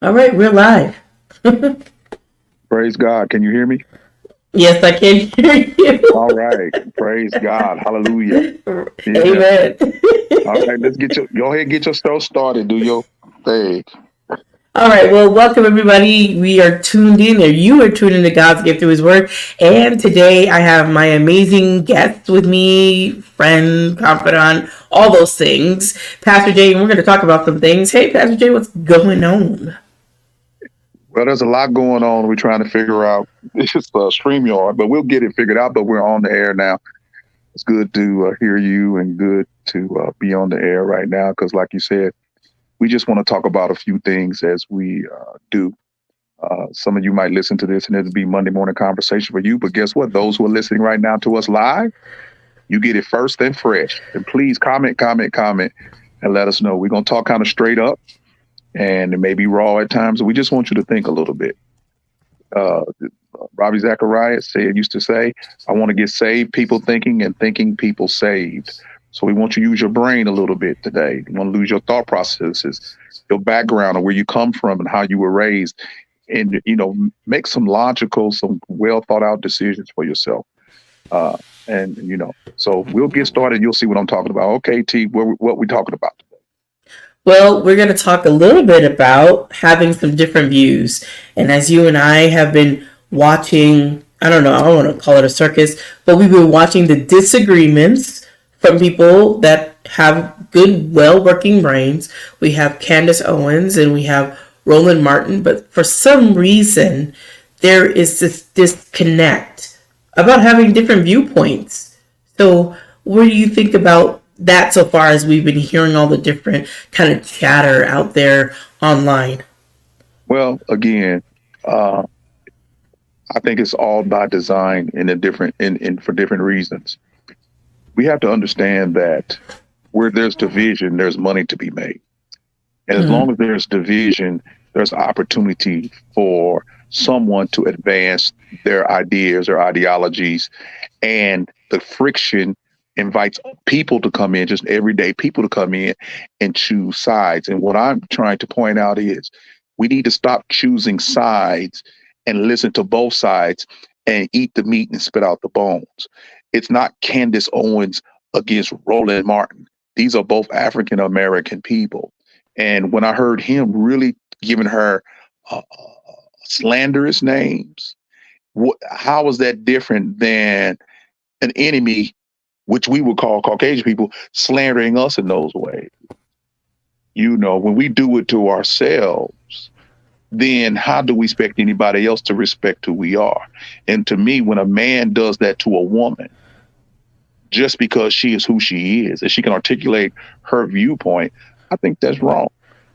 All right, we're live. Praise God. Can you hear me? Yes, I can hear All you. right. Praise God. Hallelujah. Yeah. Amen. All right. Let's go ahead and get your stuff started. Do your thing. All right, well, welcome everybody. We are tuned in, or you are tuned in to God's gift through His Word. And today I have my amazing guests with me, friend, confidant, all those things, Pastor Jay, and we're going to talk about some things. Hey, Pastor Jay, what's going on? Well, there's a lot going on. We're trying to figure out this is StreamYard, but we'll get it figured out. But we're on the air now. It's good to hear you and good to be on the air right now because, like you said, we just want to talk about a few things as we do. Some of you might listen to this and it'll be Monday morning conversation for you. But guess what? Those who are listening right now to us live, you get it first and fresh. And please comment, and let us know. We're going to talk kind of straight up and it may be raw at times. We just want you to think a little bit. Uh, Robbie Zacharias used to say, I want to get saved people thinking and thinking people saved. So we want you to use your brain a little bit today. You want to lose your thought processes, your background, and where you come from and how you were raised. And, make some logical, some well thought out decisions for yourself. So we'll get started. You'll see what I'm talking about. Okay, T, what we talking about? Well, we're going to talk a little bit about having some different views. And as you and I have been watching, I don't know, I don't want to call it a circus, but we've been watching the disagreements from people that have good, well working brains. We have Candace Owens and we have Roland Martin, but for some reason, there is this disconnect about having different viewpoints. So, what do you think about that so far as we've been hearing all the different kind of chatter out there online? Well, again, uh, I think it's all by design in a different in for different reasons. We have to understand that where there's division, there's money to be made. And as long Mm. as there's division, there's opportunity for someone to advance their ideas or ideologies. And the friction invites people to come in, just everyday people to come in and choose sides. And what I'm trying to point out is we need to stop choosing sides and listen to both sides and eat the meat and spit out the bones. It's not Candace Owens against Roland Martin. These are both African American people. And when I heard him really giving her slanderous names, how is that different than an enemy, which we would call Caucasian people, slandering us in those ways? When we do it to ourselves, then how do we expect anybody else to respect who we are? And to me, when a man does that to a woman, just because she is who she is and she can articulate her viewpoint, I think that's wrong.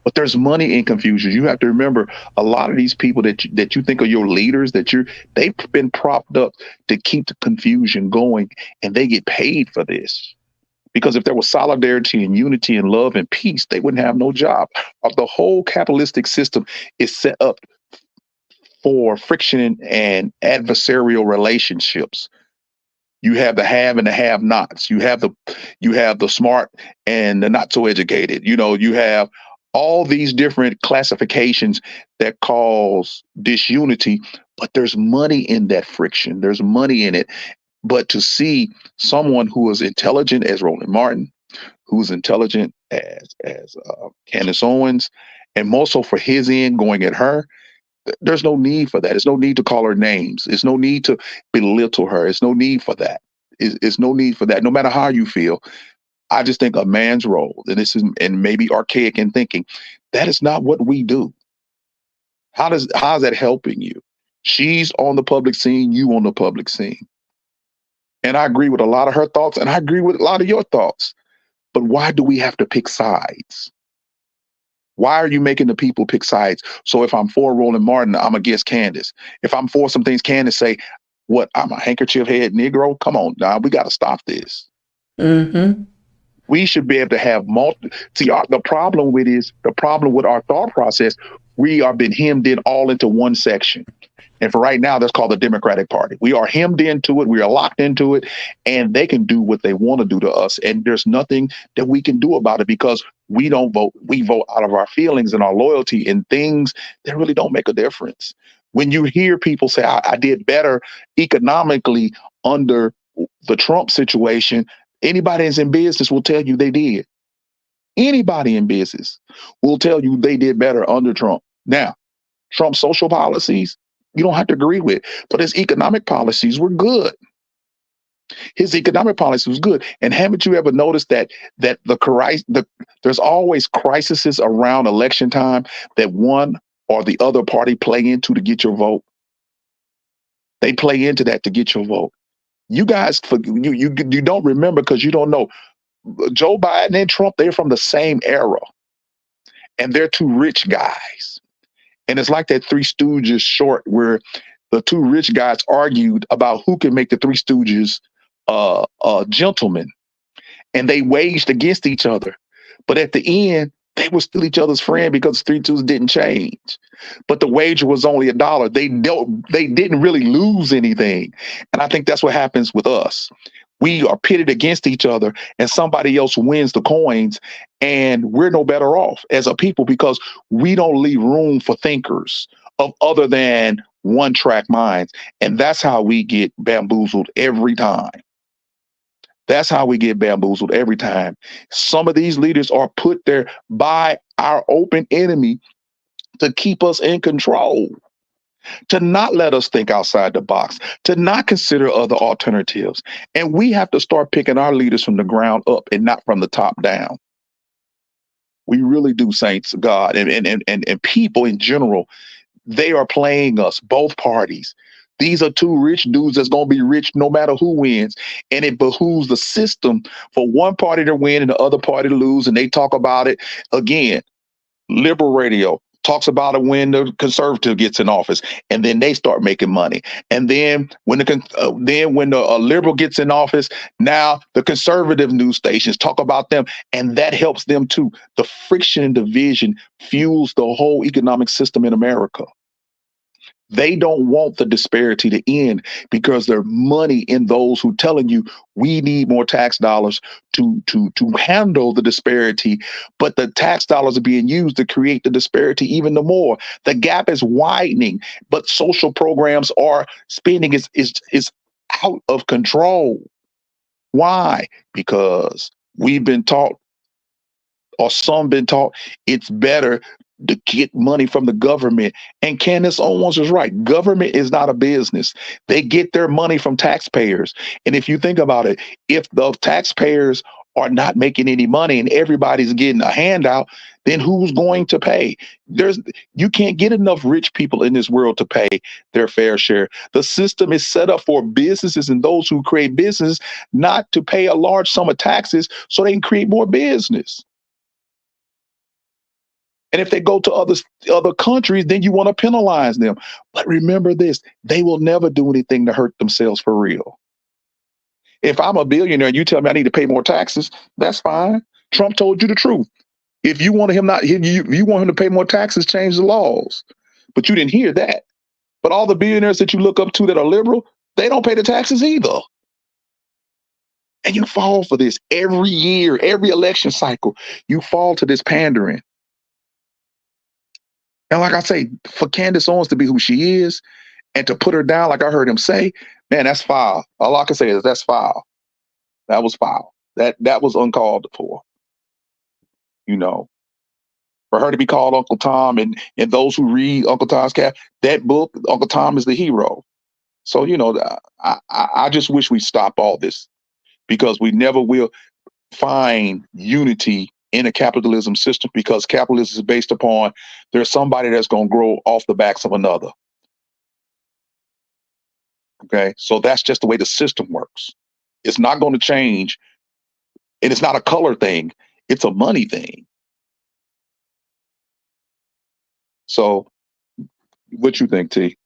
But there's money in confusion. You have to remember a lot of these people that you think are your leaders, they've been propped up to keep the confusion going, and they get paid for this. Because if there was solidarity and unity and love and peace, they wouldn't have no job. The whole capitalistic system is set up for friction and adversarial relationships. You have the have and the have nots. You have the smart and the not so educated. You have all these different classifications that cause disunity, but there's money in that friction. There's money in it. But to see someone who is intelligent as Roland Martin, who's intelligent as Candace Owens, and more so for his end going at her, there's no need for that. There's no need to call her names. There's no need to belittle her. There's no need for that. It's no need for that. No matter how you feel, I just think a man's role, and maybe archaic in thinking, that is not what we do. How's that helping you? She's on the public scene, you on the public scene. And I agree with a lot of her thoughts, and I agree with a lot of your thoughts. But why do we have to pick sides? Why are you making the people pick sides? So if I'm for Roland Martin, I'm against Candace. If I'm for some things Candace say, what, I'm a handkerchief head Negro? Come on, now we got to stop this. Mm-hmm. We should be able to have the problem with our thought process. We are been hemmed in all into one section. And for right now, that's called the Democratic Party. We are hemmed into it. We are locked into it, and they can do what they want to do to us. And there's nothing that we can do about it because we don't vote. We vote out of our feelings and our loyalty and things that really don't make a difference. When you hear people say, I did better economically under the Trump situation, anybody that's in business will tell you they did. Anybody in business will tell you they did better under Trump. Now, Trump's social policies, you don't have to agree with, but his economic policies were good. His economic policy was good. And haven't you ever noticed that there's always crises around election time that one or the other party play into to get your vote? They play into that to get your vote. You guys, you don't remember because you don't know. Joe Biden and Trump, they're from the same era, and they're two rich guys. And it's like that Three Stooges short where the two rich guys argued about who can make the Three Stooges gentlemen, and they waged against each other. But at the end, they were still each other's friend because Three Stooges didn't change. But the wager was only $1. They didn't really lose anything. And I think that's what happens with us. We are pitted against each other and somebody else wins the coins, and we're no better off as a people because we don't leave room for thinkers of other than one track minds. And that's how we get bamboozled every time. That's how we get bamboozled every time. Some of these leaders are put there by our open enemy to keep us in control, to not let us think outside the box, to not consider other alternatives. And we have to start picking our leaders from the ground up and not from the top down. We really do, saints of God, and people in general, they are playing us, both parties. These are two rich dudes that's going to be rich no matter who wins. And it behooves the system for one party to win and the other party to lose. And they talk about it again. Liberal radio talks about it when the conservative gets in office, and then they start making money. And then when the liberal gets in office, now the conservative news stations talk about them, and that helps them too. The friction and division fuels the whole economic system in America. They don't want the disparity to end because there's money in those who telling you we need more tax dollars to handle the disparity, but the tax dollars are being used to create the disparity even the more. The gap is widening, but social programs are spending is out of control. Why? Because we've been taught, or some been taught, it's better to get money from the government. And Candace Owens is right. Government is not a business. They get their money from taxpayers. And if you think about it, if the taxpayers are not making any money and everybody's getting a handout, then who's going to pay? You can't get enough rich people in this world to pay their fair share. The system is set up for businesses and those who create business not to pay a large sum of taxes so they can create more business. And if they go to other countries, then you want to penalize them. But remember this, they will never do anything to hurt themselves for real. If I'm a billionaire and you tell me I need to pay more taxes, that's fine. Trump told you the truth. If you want him to pay more taxes, change the laws. But you didn't hear that. But all the billionaires that you look up to that are liberal, they don't pay the taxes either. And you fall for this every year, every election cycle. You fall to this pandering. And like I say, for Candace Owens to be who she is and to put her down, like I heard him say, man, that's foul. All I can say is that's foul. That was foul. That was uncalled for. You know, for her to be called Uncle Tom, and those who read Uncle Tom's Cat, that book, Uncle Tom is the hero. So, you know, I just wish we stop all this because we never will find unity in a capitalism system because capitalism is based upon there's somebody that's going to grow off the backs of another. Okay, so that's just the way the system works. It's not going to change, and it's not a color thing. It's a money thing. So what you think, T?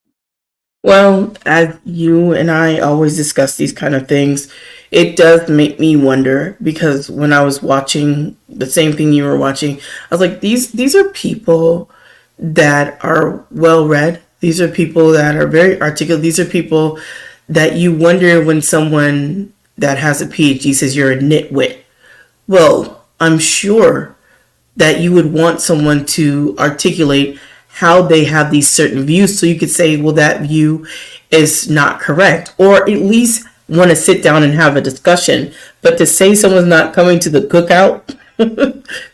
Well, as you and I always discuss these kind of things, it does make me wonder because when I was watching the same thing you were watching, I was like, these are people that are well read. These are people that are very articulate. These are people that you wonder when someone that has a PhD says you're a nitwit. Well, I'm sure that you would want someone to articulate how they have these certain views so you could say, well, that view is not correct, or at least want to sit down and have a discussion. But to say someone's not coming to the cookout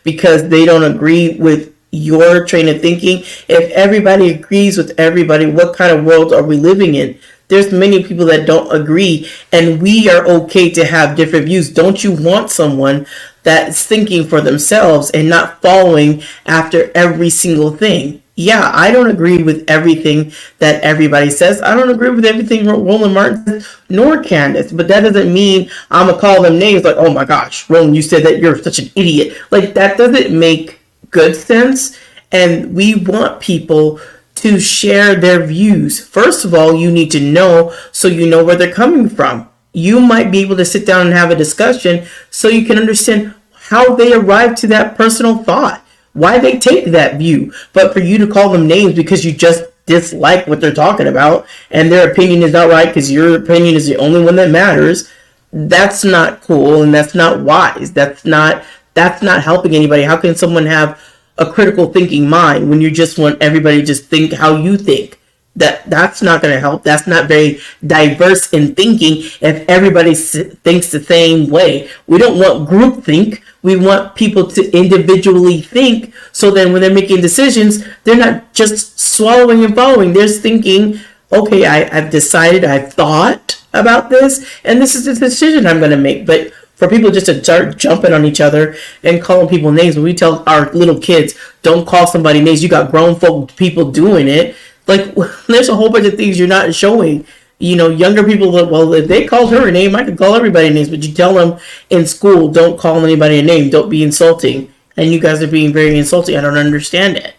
because they don't agree with your train of thinking, if everybody agrees with everybody, what kind of world are we living in? There's many people that don't agree, and we are okay to have different views. Don't you want someone that's thinking for themselves and not following after every single thing? Yeah, I don't agree with everything that everybody says. I don't agree with everything Roland Martin says, nor Candace. But that doesn't mean I'm going to call them names like, oh my gosh, Roland, you said that you're such an idiot. Like, that doesn't make good sense. And we want people to share their views. First of all, you need to know so you know where they're coming from. You might be able to sit down and have a discussion so you can understand how they arrived to that personal thought, why they take that view. But for you to call them names because you just dislike what they're talking about and their opinion is not right because your opinion is the only one that matters, that's not cool and that's not wise. That's not helping anybody. How can someone have a critical thinking mind when you just want everybody to just think how you think? That's not going to help. That's not very diverse in thinking if everybody thinks the same way. We don't want group think. We want people to individually think, so then when they're making decisions, they're not just swallowing and following. They're thinking, okay, I've decided, I've thought about this, and this is the decision I'm going to make. But for people just to start jumping on each other and calling people names, when we tell our little kids, don't call somebody names, you got grown folk people doing it. Like, there's a whole bunch of things you're not showing. You know, younger people, well, if they called her a name, I could call everybody names. But you tell them in school, don't call anybody a name. Don't be insulting. And you guys are being very insulting. I don't understand it.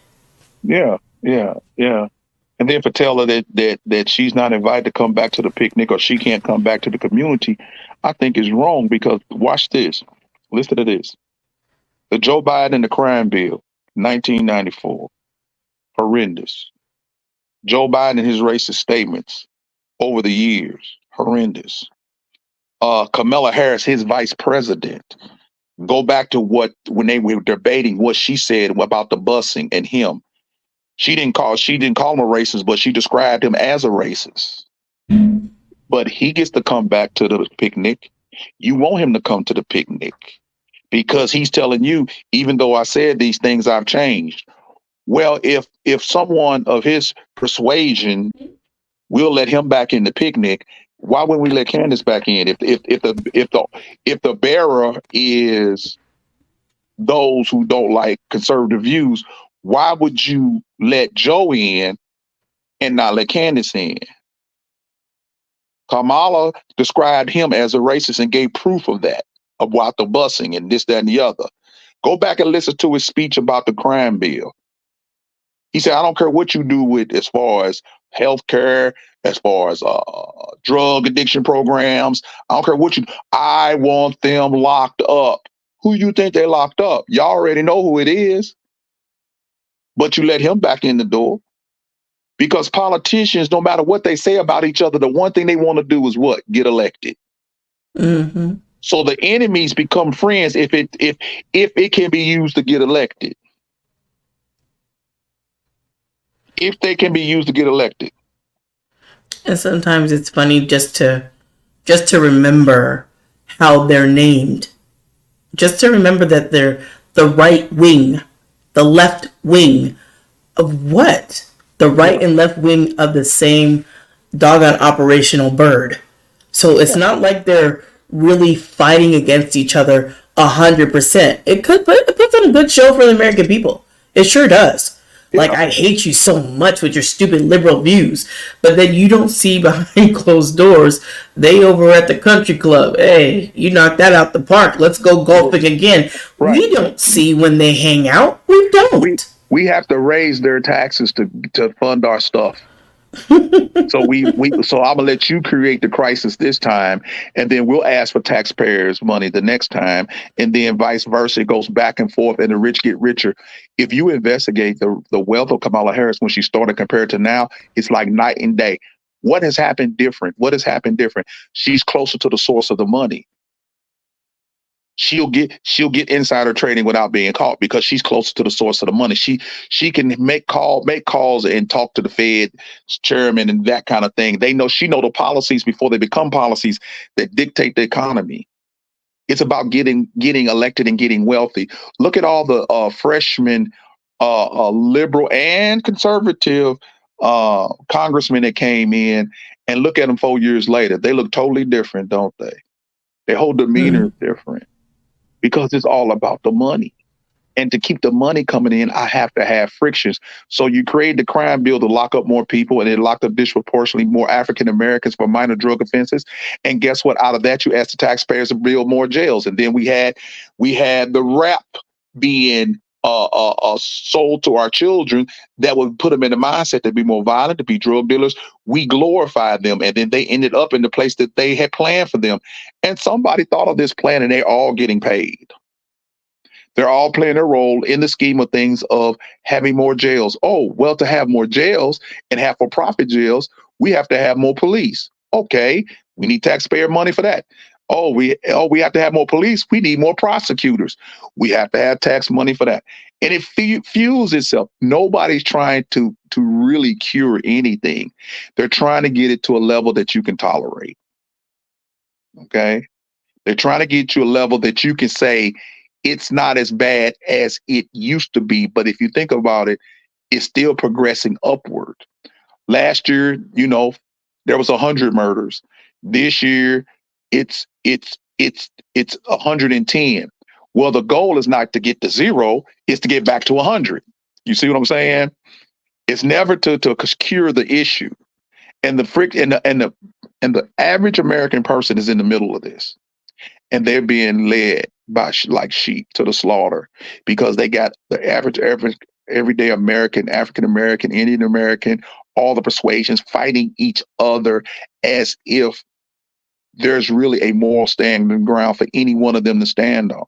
Yeah, yeah, yeah. And then for tell her that she's not invited to come back to the picnic or she can't come back to the community, I think is wrong because watch this. Listen to this. The Joe Biden and the crime bill, 1994. Horrendous. Joe Biden and his racist statements over the years, horrendous. Kamala Harris, his vice president, go back to when they were debating what she said about the busing and him. She didn't call him a racist, but she described him as a racist. But he gets to come back to the picnic. You want him to come to the picnic because he's telling you, even though I said these things, I've changed. Well, if someone of his persuasion will let him back in the picnic, why wouldn't we let Candace back in? If the bearer is those who don't like conservative views, why would you let Joe in and not let Candace in? Kamala described him as a racist and gave proof of that, about the busing and this, that, and the other. Go back and listen to his speech about the crime bill. He said, I don't care what you do with as far as healthcare, as far as drug addiction programs. I don't care what you do. I want them locked up. Who you think they locked up? Y'all already know who it is. But you let him back in the door. Because politicians, no matter what they say about each other, the one thing they want to do is what? Get elected. Mm-hmm. So the enemies become friends if it can be used to get elected. If they can be used to get elected. And sometimes it's funny just to remember how they're named. Just to remember that they're the right wing, the left wing of what? The right and left wing of the same doggone operational bird. So it's not like they're really fighting against each other 100%. It puts on a good show for the American people. It sure does. Like, I hate you so much with your stupid liberal views. But then you don't see behind closed doors, they over at the country club. Hey, you knocked that out the park. Let's go golfing again. Right. We don't see when they hang out. We don't. We have to raise their taxes to fund our stuff. So I'm gonna let you create the crisis this time, and then we'll ask for taxpayers' money the next time, and then vice versa. It goes back and forth, and the rich get richer. If you investigate the wealth of Kamala Harris when she started compared to now, it's like night and day. What has happened different? She's closer to the source of the money. she'll get insider trading without being caught because she's closer to the source of the money. She can make calls and talk to the Fed chairman and that kind of thing. She know the policies before they become policies that dictate the economy. It's about getting elected and getting wealthy. Look at all the freshmen, liberal and conservative congressmen that came in, and look at them 4 years later. They look totally different, don't they? Their whole demeanor is different because it's all about the money. And to keep the money coming in, I have to have frictions. So you create the crime bill to lock up more people, and it locked up disproportionately more African Americans for minor drug offenses. And guess what? Out of that, you asked the taxpayers to build more jails. And then we had the rap being sold to our children that would put them in the mindset to be more violent, to be drug dealers. We glorified them, and then they ended up in the place that they had planned for them. And somebody thought of this plan, and they're all getting paid. They're all playing a role in the scheme of things of having more jails. Oh, well, to have more jails and have for-profit jails, we have to have more police. Okay, we need taxpayer money for that. We have to have more police. We need more prosecutors. We have to have tax money for that. And it fuels itself. Nobody's trying to really cure anything. They're trying to get it to a level that you can tolerate. Okay? They're trying to get you a level that you can say, it's not as bad as it used to be, but if you think about it, it's still progressing upward. Last year, there was 100 murders. This year, it's 110. Well, the goal is not to get to 0; it's to get back to 100. You see what I'm saying? It's never to cure the issue, and the average American person is in the middle of this, and they're being led by like sheep to the slaughter because they got the average everyday American, African American, Indian American, all the persuasions fighting each other as if there's really a moral standing ground for any one of them to stand on.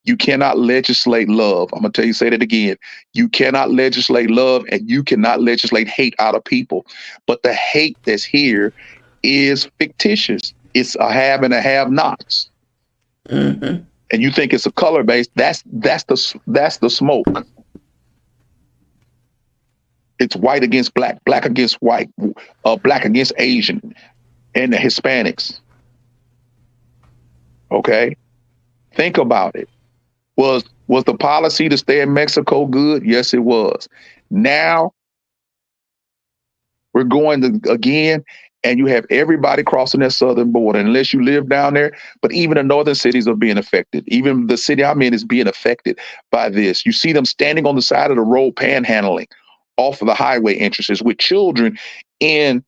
You cannot legislate love. I'm going to say that again. You cannot legislate love, and you cannot legislate hate out of people. But the hate that's here is fictitious. It's a have and a have-nots. Mm-hmm. And you think it's a color based? That's the smoke. It's white against black, black against white, black against Asian, and the Hispanics. Okay, think about it. Was the policy to stay in Mexico good? Yes, it was. Now we're going to again. And you have everybody crossing that southern border, unless you live down there. But even the northern cities are being affected. Even the city I'm in is being affected by this. You see them standing on the side of the road, panhandling off of the highway entrances with children in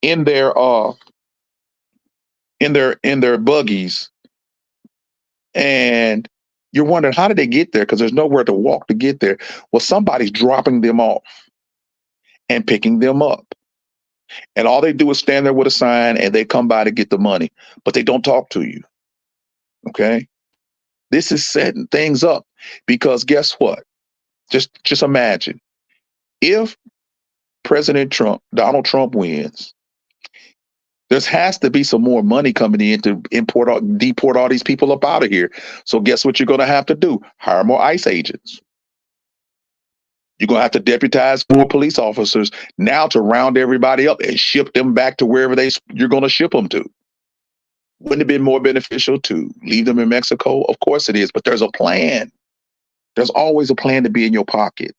their buggies. And you're wondering, how did they get there? Because there's nowhere to walk to get there. Well, somebody's dropping them off and picking them up. And all they do is stand there with a sign, and they come by to get the money, but they don't talk to you. Okay? This is setting things up because guess what? Just imagine if Donald Trump wins, there has to be some more money coming in to deport all these people up out of here. So guess what you're going to have to do? Hire more ICE agents. You're going to have to deputize more police officers now to round everybody up and ship them back to wherever you're going to ship them to. Wouldn't it be more beneficial to leave them in Mexico? Of course it is, but there's a plan. There's always a plan to be in your pocket.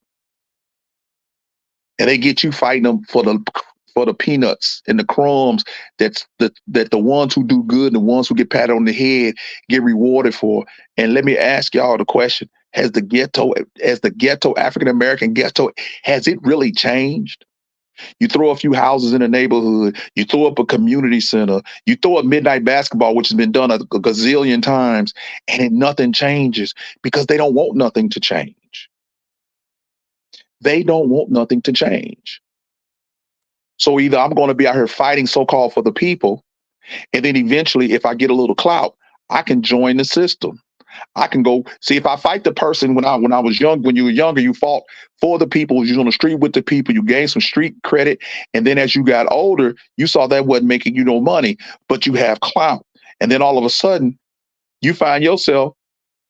And they get you fighting them for the peanuts and the crumbs that the ones who do good and the ones who get patted on the head get rewarded for. And let me ask y'all the question. Has the ghetto African American ghetto, has it really changed? You throw a few houses in a neighborhood, you throw up a community center, you throw up midnight basketball, which has been done a gazillion times, and nothing changes because they don't want nothing to change. They don't want nothing to change. So either I'm going to be out here fighting so-called for the people, and then eventually, if I get a little clout, I can join the system. I can go see if I fight the person when I was young. When you were younger, you fought for the people. You was on the street with the people. You gained some street credit, and then as you got older, you saw that wasn't making you no money, but you have clout. And then all of a sudden, You find yourself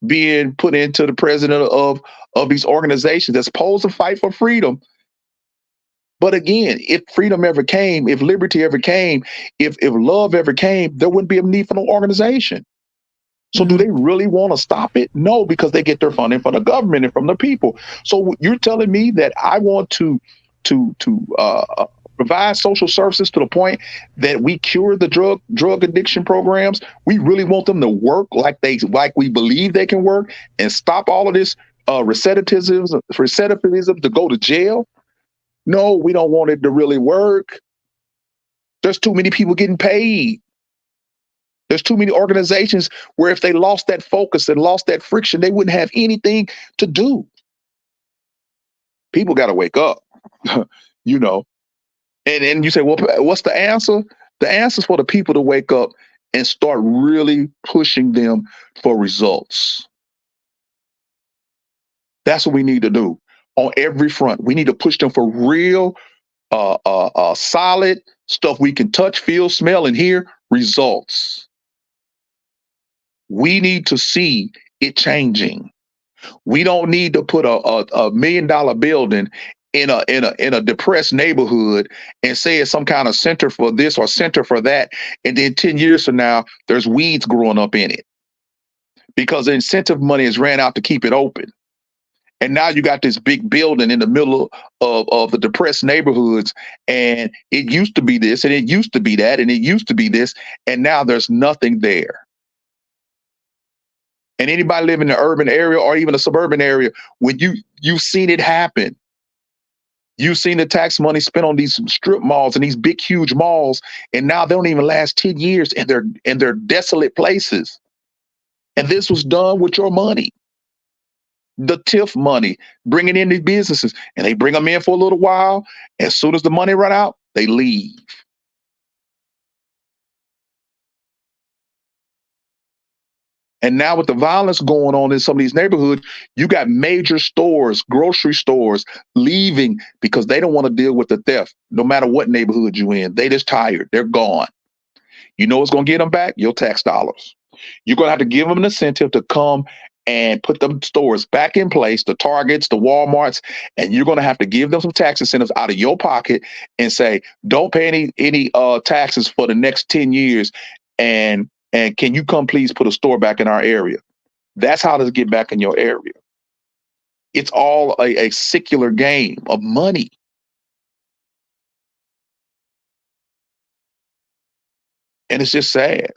being put into the president of these organizations that's supposed to fight for freedom. But again, if freedom ever came, if liberty ever came, if love ever came, there wouldn't be a need for no organization. So do Mhm. they really want to stop it? No, because they get their funding from the government and from the people. So you're telling me that I want to provide social services to the point that we cure the drug addiction programs? We really want them to work like we believe they can work and stop all of this recidivism to go to jail? No, we don't want it to really work. There's too many people getting paid. There's too many organizations where if they lost that focus and lost that friction, they wouldn't have anything to do. People got to wake up, you know. And you say, well, what's the answer? The answer is for the people to wake up and start really pushing them for results. That's what we need to do on every front. We need to push them for real, solid stuff we can touch, feel, smell, and hear results. We need to see it changing. We don't need to put a $1 million building in a depressed neighborhood and say it's some kind of center for this or center for that, and then 10 years from now there's weeds growing up in it because the incentive money is ran out to keep it open. And now you got this big building in the middle of the depressed neighborhoods, and it used to be this, and it used to be that, and it used to be this, and now there's nothing there. And anybody living in the urban area or even a suburban area, when you've seen it happen, you've seen the tax money spent on these strip malls and these big, huge malls, and now they don't even last 10 years, and they're desolate places. And this was done with your money, the TIF money, bringing in these businesses, and they bring them in for a little while. As soon as the money run out, they leave. And now with the violence going on in some of these neighborhoods, you got major stores, grocery stores leaving because they don't want to deal with the theft, no matter what neighborhood you're in. They just tired. They're gone. You know what's going to get them back? Your tax dollars. You're going to have to give them an incentive to come and put them stores back in place, the Targets, the Walmarts, and you're going to have to give them some tax incentives out of your pocket and say, don't pay any taxes for the next 10 years. And can you come please put a store back in our area? That's how to get back in your area. It's all a secular game of money. And it's just sad.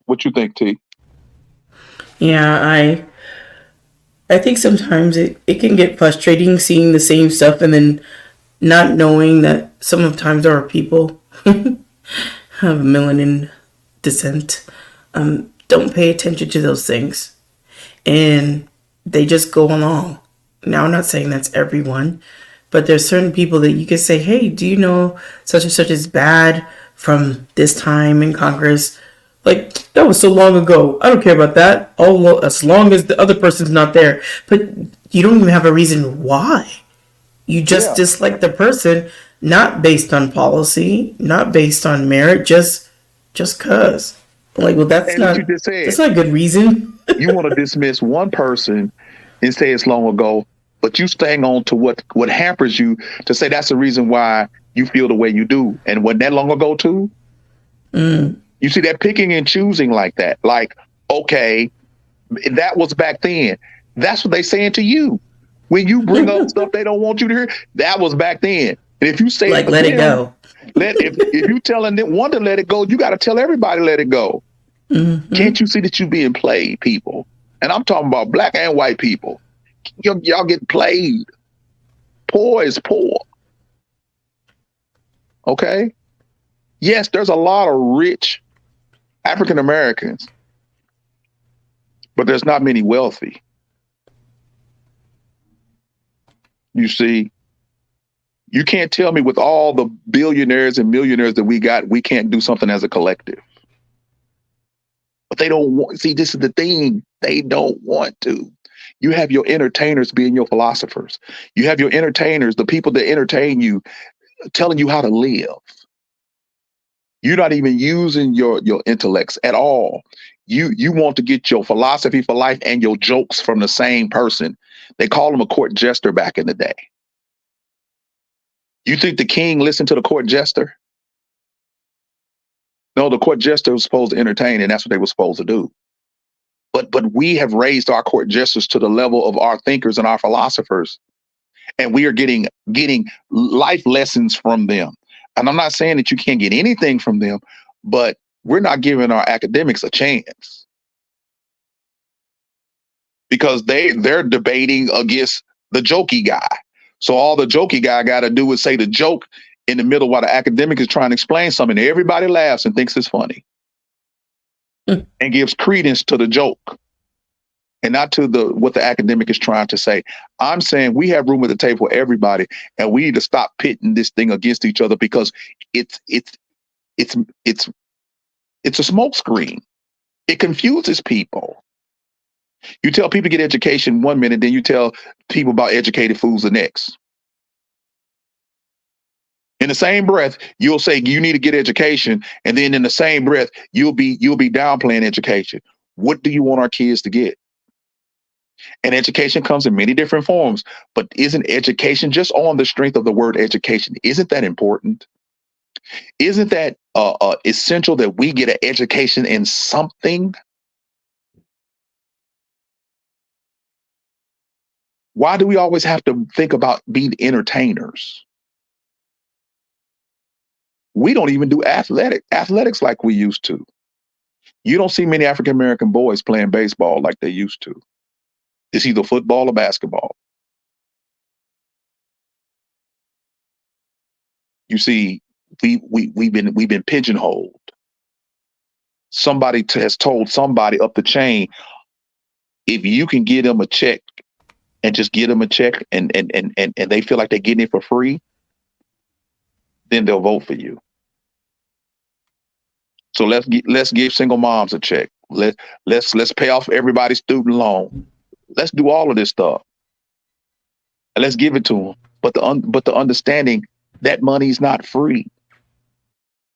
What you think, T? Yeah, I think sometimes it can get frustrating seeing the same stuff and then not knowing that sometimes there are people of melanin descent don't pay attention to those things and they just go along. Now, I'm not saying that's everyone, but there's certain people that you can say, hey, do you know such and such is bad from this time in Congress? Like, that was so long ago. I don't care about that. Oh, well, as long as the other person's not there. But you don't even have a reason why. You just Yeah. dislike the person, not based on policy, not based on merit, just cause. I'm like, well, And what you just said, that's not a good reason. you want to dismiss one person and say it's long ago, but you staying on to what hampers you to say that's the reason why you feel the way you do. And wasn't that long ago too? You see that picking and choosing like that. Like, okay, that was back then. That's what they saying to you. When you bring up stuff they don't want you to hear, that was back then. And if you say Like, let it go. if you telling them one to let it go, you got to tell everybody let it go. Can't you see that you being played, people? And I'm talking about black and white people. Y'all get played. Poor is poor. Okay? Yes, there's a lot of rich African Americans, but there's not many wealthy. You see, you can't tell me with all the billionaires and millionaires that we got, we can't do something as a collective. But they don't want, see, this is the thing. They don't want to. You have your entertainers being your philosophers. You have your entertainers, the people that entertain you, telling you how to live. You're not even using your intellects at all. You want to get your philosophy for life and your jokes from the same person. They call him a court jester back in the day. You think the king listened to the court jester? No, the court jester was supposed to entertain, and that's what they were supposed to do. But we have raised our court jesters to the level of our thinkers and our philosophers, and we are getting life lessons from them. And I'm not saying that you can't get anything from them, but we're not giving our academics a chance because they're debating against the jokey guy. So all the jokey guy got to do is say the joke in the middle while the academic is trying to explain something. Everybody laughs and thinks it's funny and gives credence to the joke and not to what the academic is trying to say. I'm saying we have room at the table for everybody, and we need to stop pitting this thing against each other because it's a smoke screen. It confuses people. You tell people to get education one minute, then you tell people about educated fools the next. In the same breath, you'll say you need to get education, and then in the same breath, you'll be downplaying education. What do you want our kids to get? And education comes in many different forms, but isn't education just on the strength of the word education? Isn't that important? Isn't that essential that we get an education in something? Why do we always have to think about being entertainers? We don't even do athletics like we used to. You don't see many African American boys playing baseball like they used to. It's either football or basketball. You see, we've been pigeonholed. Somebody has told somebody up the chain, if you can give them a check and just give them a check and they feel like they're getting it for free, then they'll vote for you. So let's give single moms a check. Let's pay off everybody's student loan. Let's do all of this stuff, and let's give it to them. But the understanding that money is not free.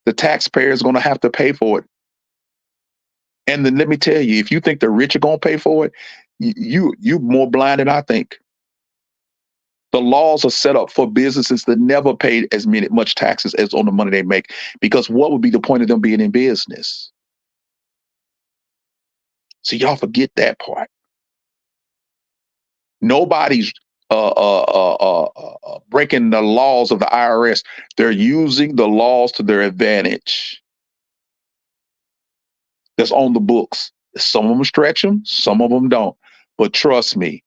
The taxpayer is going to have to pay for it. And then let me tell you, if you think the rich are going to pay for it, you're more blind than I think. The laws are set up for businesses that never pay as much taxes as on the money they make, because what would be the point of them being in business? So y'all forget that part. Nobody's breaking the laws of the IRS. They're using the laws to their advantage. That's on the books. Some of them stretch them, some of them don't. But trust me,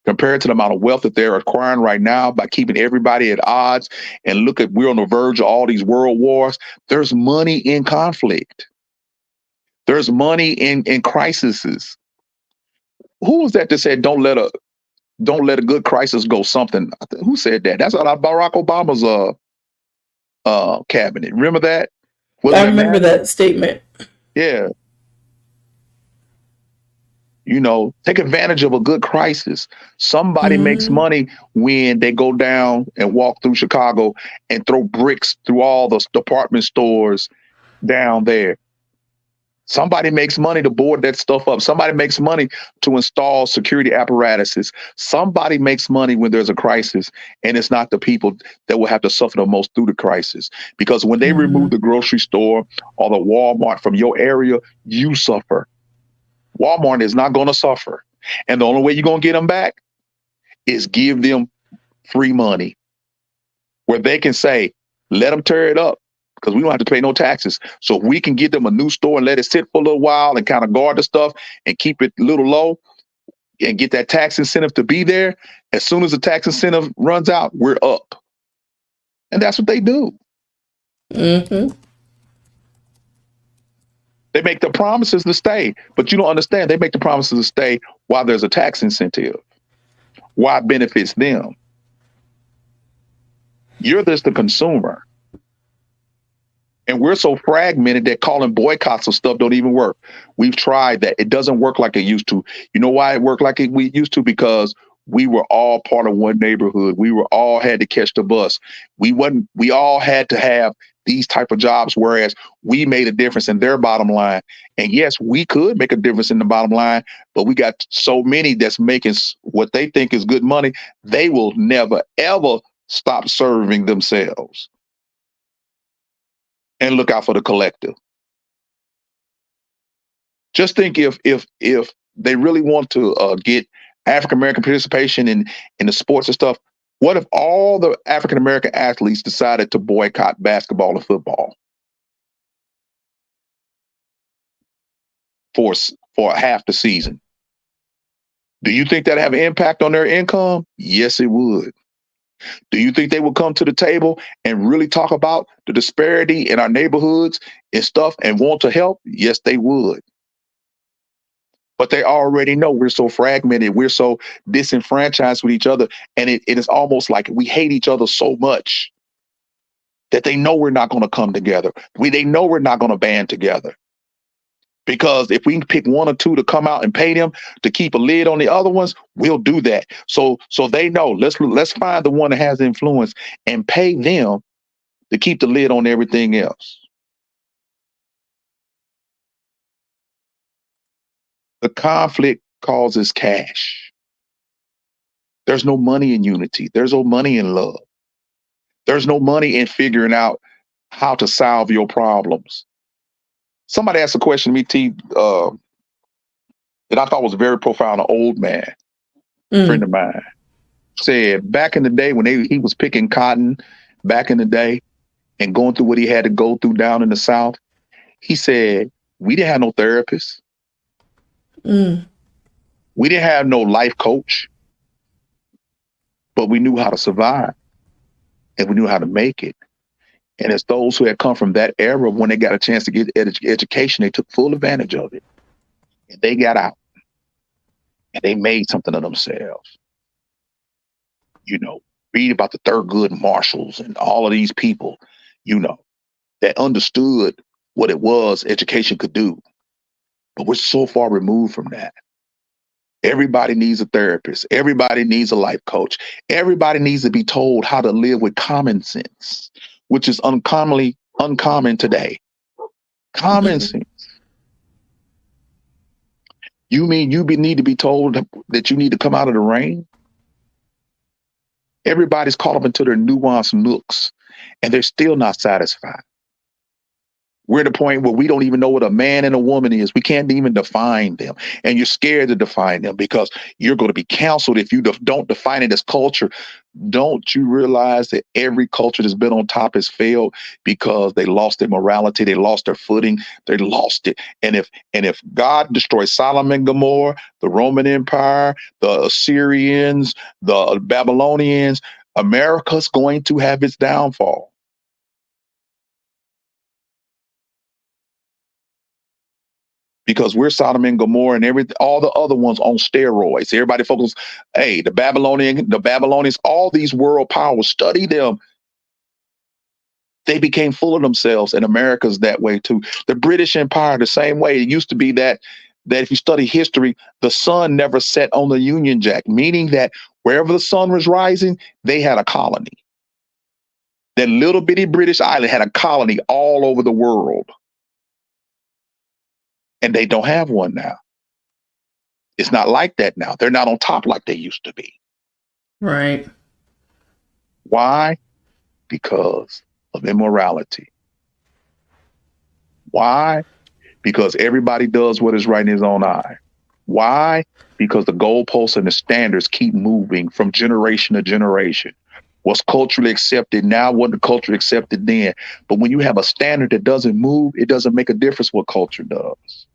compared to the amount of wealth that they're acquiring right now by keeping everybody at odds, and look at, we're on the verge of all these world wars. There's money in conflict. There's money in crises. Who was that said, don't let a good crisis go something? Who said that? That's out of Barack Obama's cabinet. Remember that? I remember that statement. Yeah. You know, take advantage of a good crisis. Somebody makes money when they go down and walk through Chicago and throw bricks through all the department stores down there. Somebody makes money to board that stuff up. Somebody makes money to install security apparatuses. Somebody makes money when there's a crisis, and it's not the people that will have to suffer the most through the crisis. Because when they remove the grocery store or the Walmart from your area, you suffer. Walmart is not going to suffer. And the only way you're going to get them back is give them free money where they can say, let them tear it up because we don't have to pay no taxes. So if we can get them a new store and let it sit for a little while and kind of guard the stuff and keep it a little low and get that tax incentive to be there. As soon as the tax incentive runs out, we're up. And that's what they do. Mm-hmm. They make the promises to stay, but you don't understand. They make the promises to stay while there's a tax incentive. Why it benefits them? You're just the consumer. And we're so fragmented that calling boycotts of stuff don't even work. We've tried that. It doesn't work like it used to. You know why it worked like we used to? Because we were all part of one neighborhood. We were all had to catch the bus. We all had to have these type of jobs, whereas we made a difference in their bottom line. And yes, we could make a difference in the bottom line, but we got so many that's making what they think is good money. They will never, ever stop serving themselves and look out for the collective. Just think if they really want to get African American participation in the sports and stuff, what if all the African American athletes decided to boycott basketball and football for half the season? Do you think that'd have an impact on their income? Yes, it would. Do you think they would come to the table and really talk about the disparity in our neighborhoods and stuff and want to help? Yes, they would. But they already know we're so fragmented, we're so disenfranchised with each other, and it is almost like we hate each other so much that they know we're not going to come together. They know we're not going to band together. Because if we can pick one or two to come out and pay them to keep a lid on the other ones, we'll do that. So they know, let's find the one that has influence and pay them to keep the lid on everything else. The conflict causes cash. There's no money in unity. There's no money in love. There's no money in figuring out how to solve your problems. Somebody asked a question to me, T, that I thought was very profound. An old man, friend of mine, said back in the day when he was picking cotton back in the day and going through what he had to go through down in the South, he said, we didn't have no therapists. We didn't have no life coach, but we knew how to survive and we knew how to make it. And as those who had come from that era, when they got a chance to get education, they took full advantage of it. And they got out and they made something of themselves. You know, read about the Thurgood Marshalls and all of these people, you know, that understood what it was education could do. But we're so far removed from that. Everybody needs a therapist. Everybody needs a life coach. Everybody needs to be told how to live with common sense, which is uncommon today. Common sense. You mean need to be told that you need to come out of the rain? Everybody's caught up into their nuanced nooks, and they're still not satisfied. We're at a point where we don't even know what a man and a woman is. We can't even define them. And you're scared to define them because you're going to be counseled if you don't define it as culture. Don't you realize that every culture that's been on top has failed because they lost their morality, they lost their footing, they lost it. And if God destroys Sodom and Gomorrah, the Roman Empire, the Assyrians, the Babylonians, America's going to have its downfall. Because we're Sodom and Gomorrah and all the other ones on steroids. Everybody focuses, hey, the Babylonians, all these world powers, study them. They became full of themselves, and America's that way too. The British Empire, the same way. It used to be that if you study history, the sun never set on the Union Jack, meaning that wherever the sun was rising, they had a colony. That little bitty British island had a colony all over the world. And they don't have one now. It's not like that now. They're not on top like they used to be. Right. Why? Because of immorality. Why? Because everybody does what is right in his own eye. Why? Because the goalposts and the standards keep moving from generation to generation. What's culturally accepted now wasn't culturally accepted then. But when you have a standard that doesn't move, it doesn't make a difference what culture does.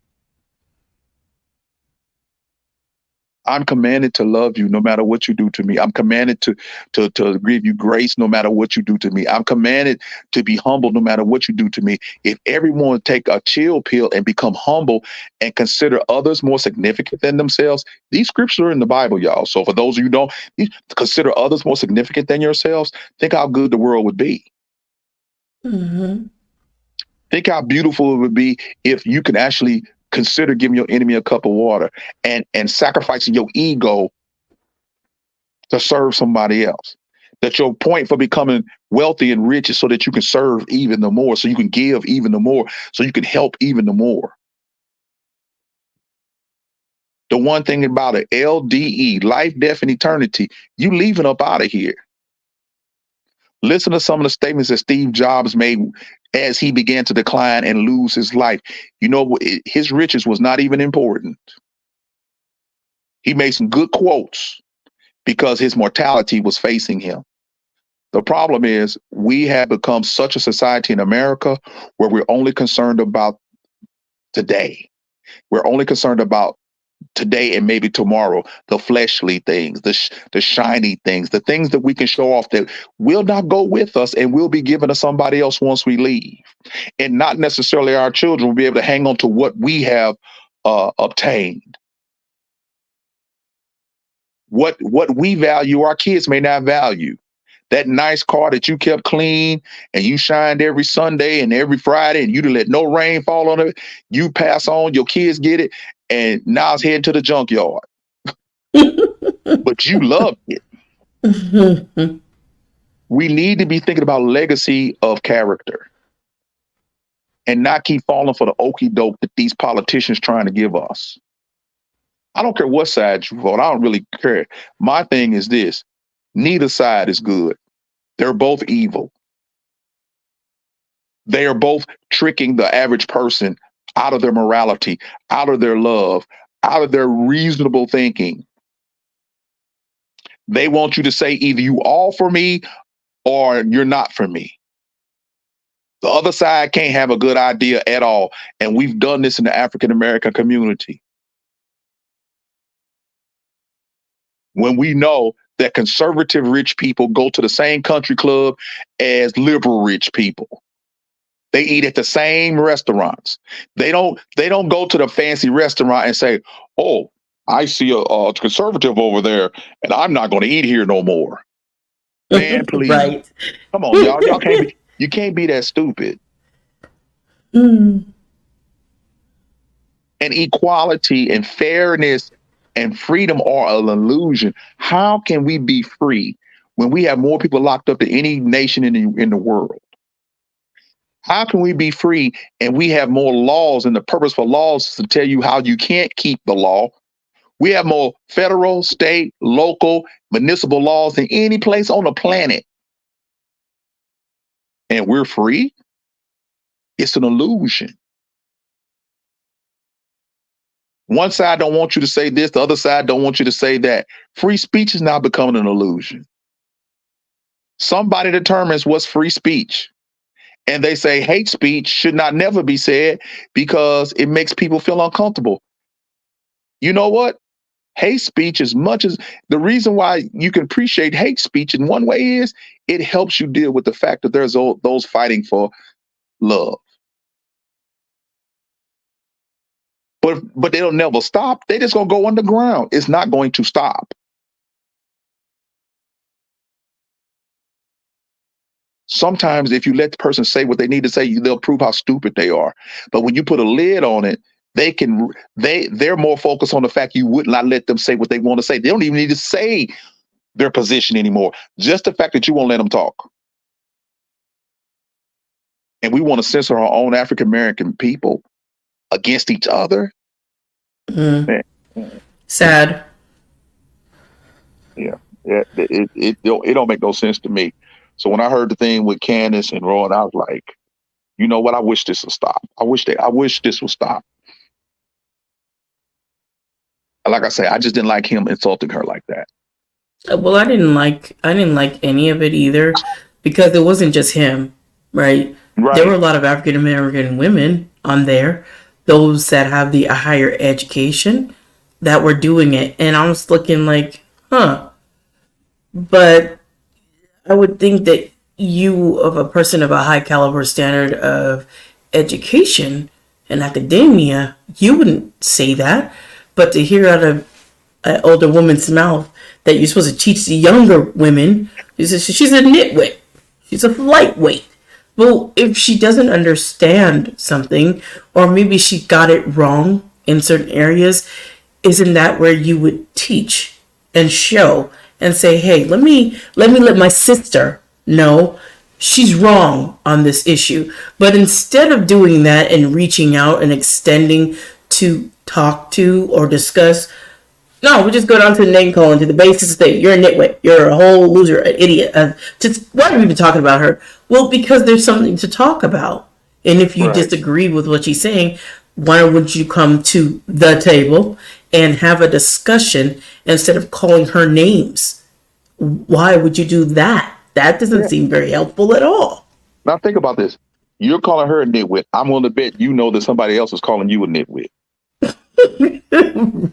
I'm commanded to love you no matter what you do to me. I'm commanded to give you grace no matter what you do to me. I'm commanded to be humble no matter what you do to me. If everyone would take a chill pill and become humble and consider others more significant than themselves, these scriptures are in the Bible, y'all. So for those of you who don't, consider others more significant than yourselves, think how good the world would be. Mm-hmm. Think how beautiful it would be if you could actually consider giving your enemy a cup of water and sacrificing your ego to serve somebody else. That your point for becoming wealthy and rich is so that you can serve even the more, so you can give even the more, so you can help even the more. The one thing about it, LDE, life, death, and eternity, you leaving up out of here. Listen to some of the statements that Steve Jobs made as he began to decline and lose his life. You know, his riches was not even important. He made some good quotes because his mortality was facing him. The problem is we have become such a society in America where we're only concerned about today. We're only concerned about today and maybe tomorrow, the fleshly things, the shiny things, the things that we can show off that will not go with us and will be given to somebody else once we leave. And not necessarily our children will be able to hang on to what we have obtained. What we value, our kids may not value. That nice car that you kept clean and you shined every Sunday and every Friday and you didn't let no rain fall on it, you pass on, your kids get it, and now it's heading to the junkyard. But you loved it. We need to be thinking about legacy of character and not keep falling for the okie doke that these politicians trying to give us. I don't care what side you vote. I don't really care. My thing is this. Neither side is good. They're both evil. They are both tricking the average person out of their morality, out of their love, out of their reasonable thinking. They want you to say either you all for me or you're not for me. The other side can't have a good idea at all. And we've done this in the African American community. When we know that conservative rich people go to the same country club as liberal rich people. They eat at the same restaurants. They don't go to the fancy restaurant and say, "Oh, I see a conservative over there, and I'm not going to eat here no more." Man, please, Right. come on, y'all. You can't be that stupid. Mm. And equality and fairness and freedom are an illusion. How can we be free when we have more people locked up than any nation in the world? How can we be free and we have more laws, and the purpose for laws is to tell you how you can't keep the law? We have more federal, state, local, municipal laws than any place on the planet. And we're free? It's an illusion. One side don't want you to say this, the other side don't want you to say that. Free speech is now becoming an illusion. Somebody determines what's free speech. And they say hate speech should not never be said because it makes people feel uncomfortable. You know what? Hate speech, as much as the reason why you can appreciate hate speech in one way is it helps you deal with the fact that there's those fighting for love. But they'll never stop. They're just going to go underground. It's not going to stop. Sometimes if you let the person say what they need to say, they'll prove how stupid they are. But when you put a lid on it, they're more focused on the fact you would not let them say what they want to say. They don't even need to say their position anymore. Just the fact that you won't let them talk. And we want to censor our own African American people against each other. Mm. Sad. Yeah, it don't make no sense to me. So when I heard the thing with Candace and Rowan, I was like, you know what? I wish this would stop. I wish this would stop. Like I say, I just didn't like him insulting her like that. Well, I didn't like any of it either because it wasn't just him, right? There were a lot of African American women on there, those that have the higher education that were doing it. And I was looking like, huh. But I would think that you, of a person of a high caliber standard of education and academia, you wouldn't say that. But to hear out of an older woman's mouth that you're supposed to teach the younger women, she's a nitwit. She's a lightweight. Well, if she doesn't understand something, or maybe she got it wrong in certain areas, isn't that where you would teach and show and say, hey, let my sister know she's wrong on this issue. But instead of doing that and reaching out and extending to talk to or discuss, no, we just go down to the name calling, to the basis thing. You're a nitwit. You're a whole loser, an idiot. Just why are we even talking about her? Well, because there's something to talk about. And if you Right. disagree with what she's saying, why would you come to the table and have a discussion instead of calling her names? Why would you do that? That doesn't Yeah. seem very helpful at all. Now think about this. You're calling her a nitwit. I'm willing to bet you know that somebody else is calling you a nitwit.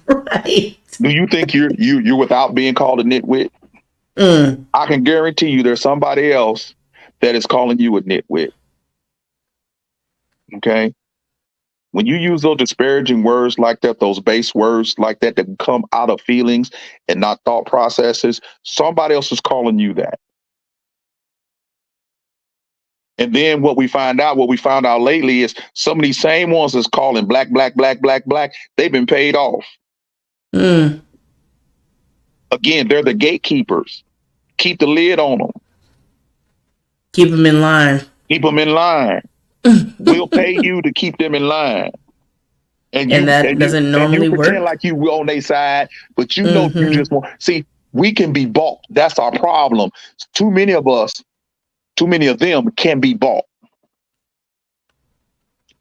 Right. Do you think you're without being called a nitwit? Mm. I can guarantee you there's somebody else that is calling you a nitwit. Okay? When you use those disparaging words like that, those base words like that come out of feelings and not thought processes, somebody else is calling you that. And then what we found out lately is some of these same ones that's calling black, they've been paid off. Mm. Again, they're the gatekeepers. Keep the lid on them. Keep them in line. Keep them in line. We'll pay you to keep them in line. And that doesn't normally you pretend work. like you on their side, but you know you just want. See, we can be bought. That's our problem. Too many of them can be bought.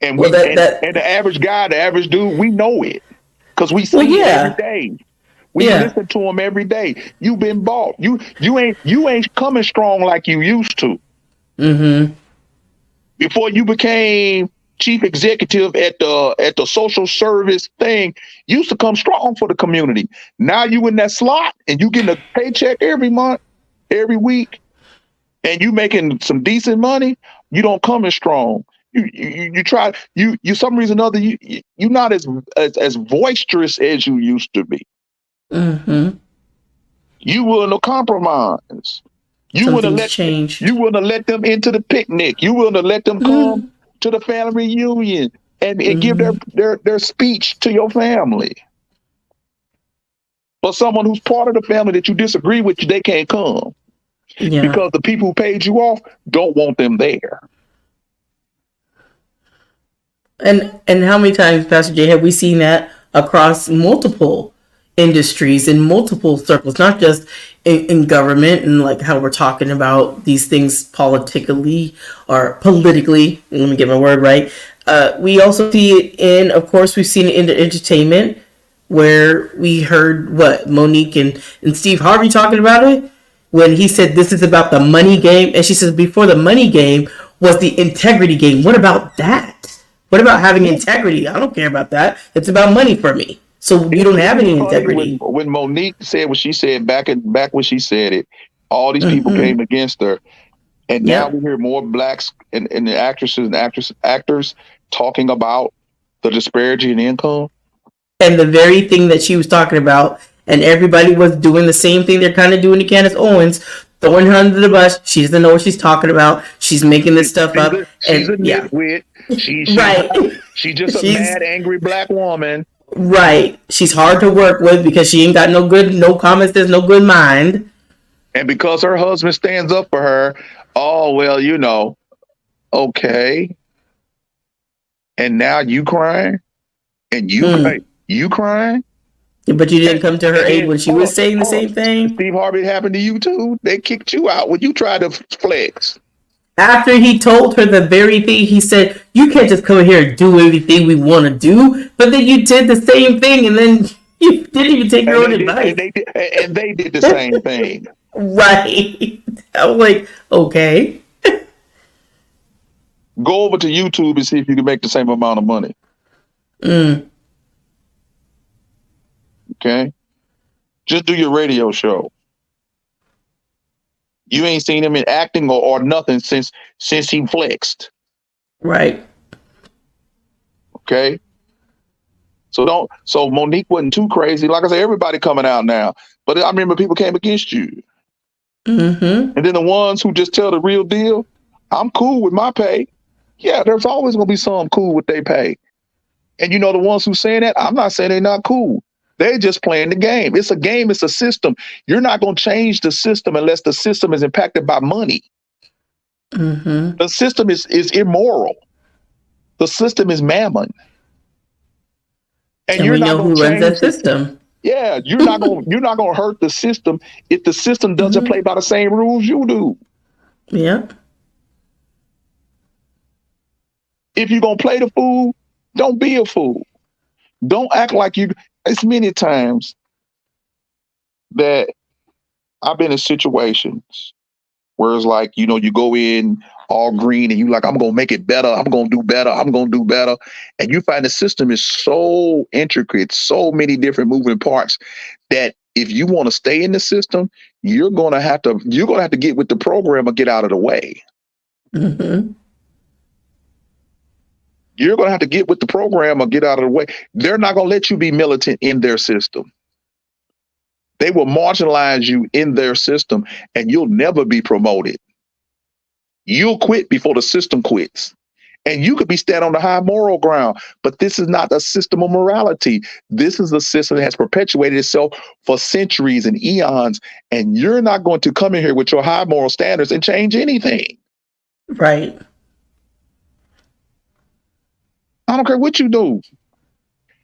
And Well, and the average guy, the average dude, we know it because we see it every day. We listen to them every day. You've been bought. You ain't coming strong like you used to. Mm-hmm. Before you became chief executive at the social service thing, you used to come strong for the community. Now you in that slot and you getting a paycheck every month, every week, and you making some decent money. You don't come as strong. You try you some reason or other you're not as boisterous as you used to be. Mm-hmm. You willing to compromise. You want to let them into the picnic. You want to let them come to the family reunion and give their speech to your family. But someone who's part of the family that you disagree with, they can't come because the people who paid you off don't want them there. And how many times, Pastor Jay, have we seen that across multiple industries in multiple circles, not just in government and like how we're talking about these things politically. Let me get my word right. We also see it of course, we've seen it in entertainment where we heard what Monique and Steve Harvey talking about it when he said this is about the money game. And she says before the money game was the integrity game. What about that? What about having integrity? I don't care about that. It's about money for me. So you don't have any integrity. When Monique said what she said back when she said it, all these people came against her, and now we hear more blacks and the actresses and actors talking about the disparity in income. And the very thing that she was talking about, and everybody was doing the same thing they're kind of doing to Candace Owens, throwing her under the bus. She doesn't know what she's talking about. She's making this stuff up. She's a nitwit. She's just a mad, angry black woman. Right. She's hard to work with because she ain't got no common sense, no good mind. And because her husband stands up for her, okay. And now you crying? And you crying? But you didn't come to her aid when she was saying the same thing? Steve Harvey, it happened to you too. They kicked you out when you tried to flex. After he told her the very thing, he said, you can't just come here and do everything we want to do. But then you did the same thing, and then you didn't even take your own advice. And they did the same thing. Right. I was like, okay. Go over to YouTube and see if you can make the same amount of money. Okay? Just do your radio show. You ain't seen him in acting or nothing since he flexed. Right. Okay. So Monique wasn't too crazy. Like I said, everybody coming out now. But I remember people came against you. And then the ones who just tell the real deal, I'm cool with my pay. Yeah, there's always gonna be some cool with their pay. And the ones who saying that, I'm not saying they're not cool. They're just playing the game. It's a game. It's a system. You're not going to change the system unless the system is impacted by money. Mm-hmm. The system is immoral. The system is mammon. And And you're we not know going who to runs that change the system. Yeah, you're not going to hurt the system if the system doesn't Mm-hmm. play by the same rules you do. Yep. If you're going to play the fool, don't be a fool. Don't act like you. It's many times that I've been in situations where it's like, you go in all green and you like, I'm going to make it better. I'm going to do better. I'm going to do better. And you find the system is so intricate, so many different moving parts that if you want to stay in the system, you're going to have to get with the program or get out of the way. Mm-hmm. You're going to have to get with the program or get out of the way. They're not going to let you be militant in their system. They will marginalize you in their system and you'll never be promoted. You'll quit before the system quits. And you could be standing on the high moral ground, but this is not a system of morality. This is a system that has perpetuated itself for centuries and eons. And you're not going to come in here with your high moral standards and change anything. Right. I don't care what you do.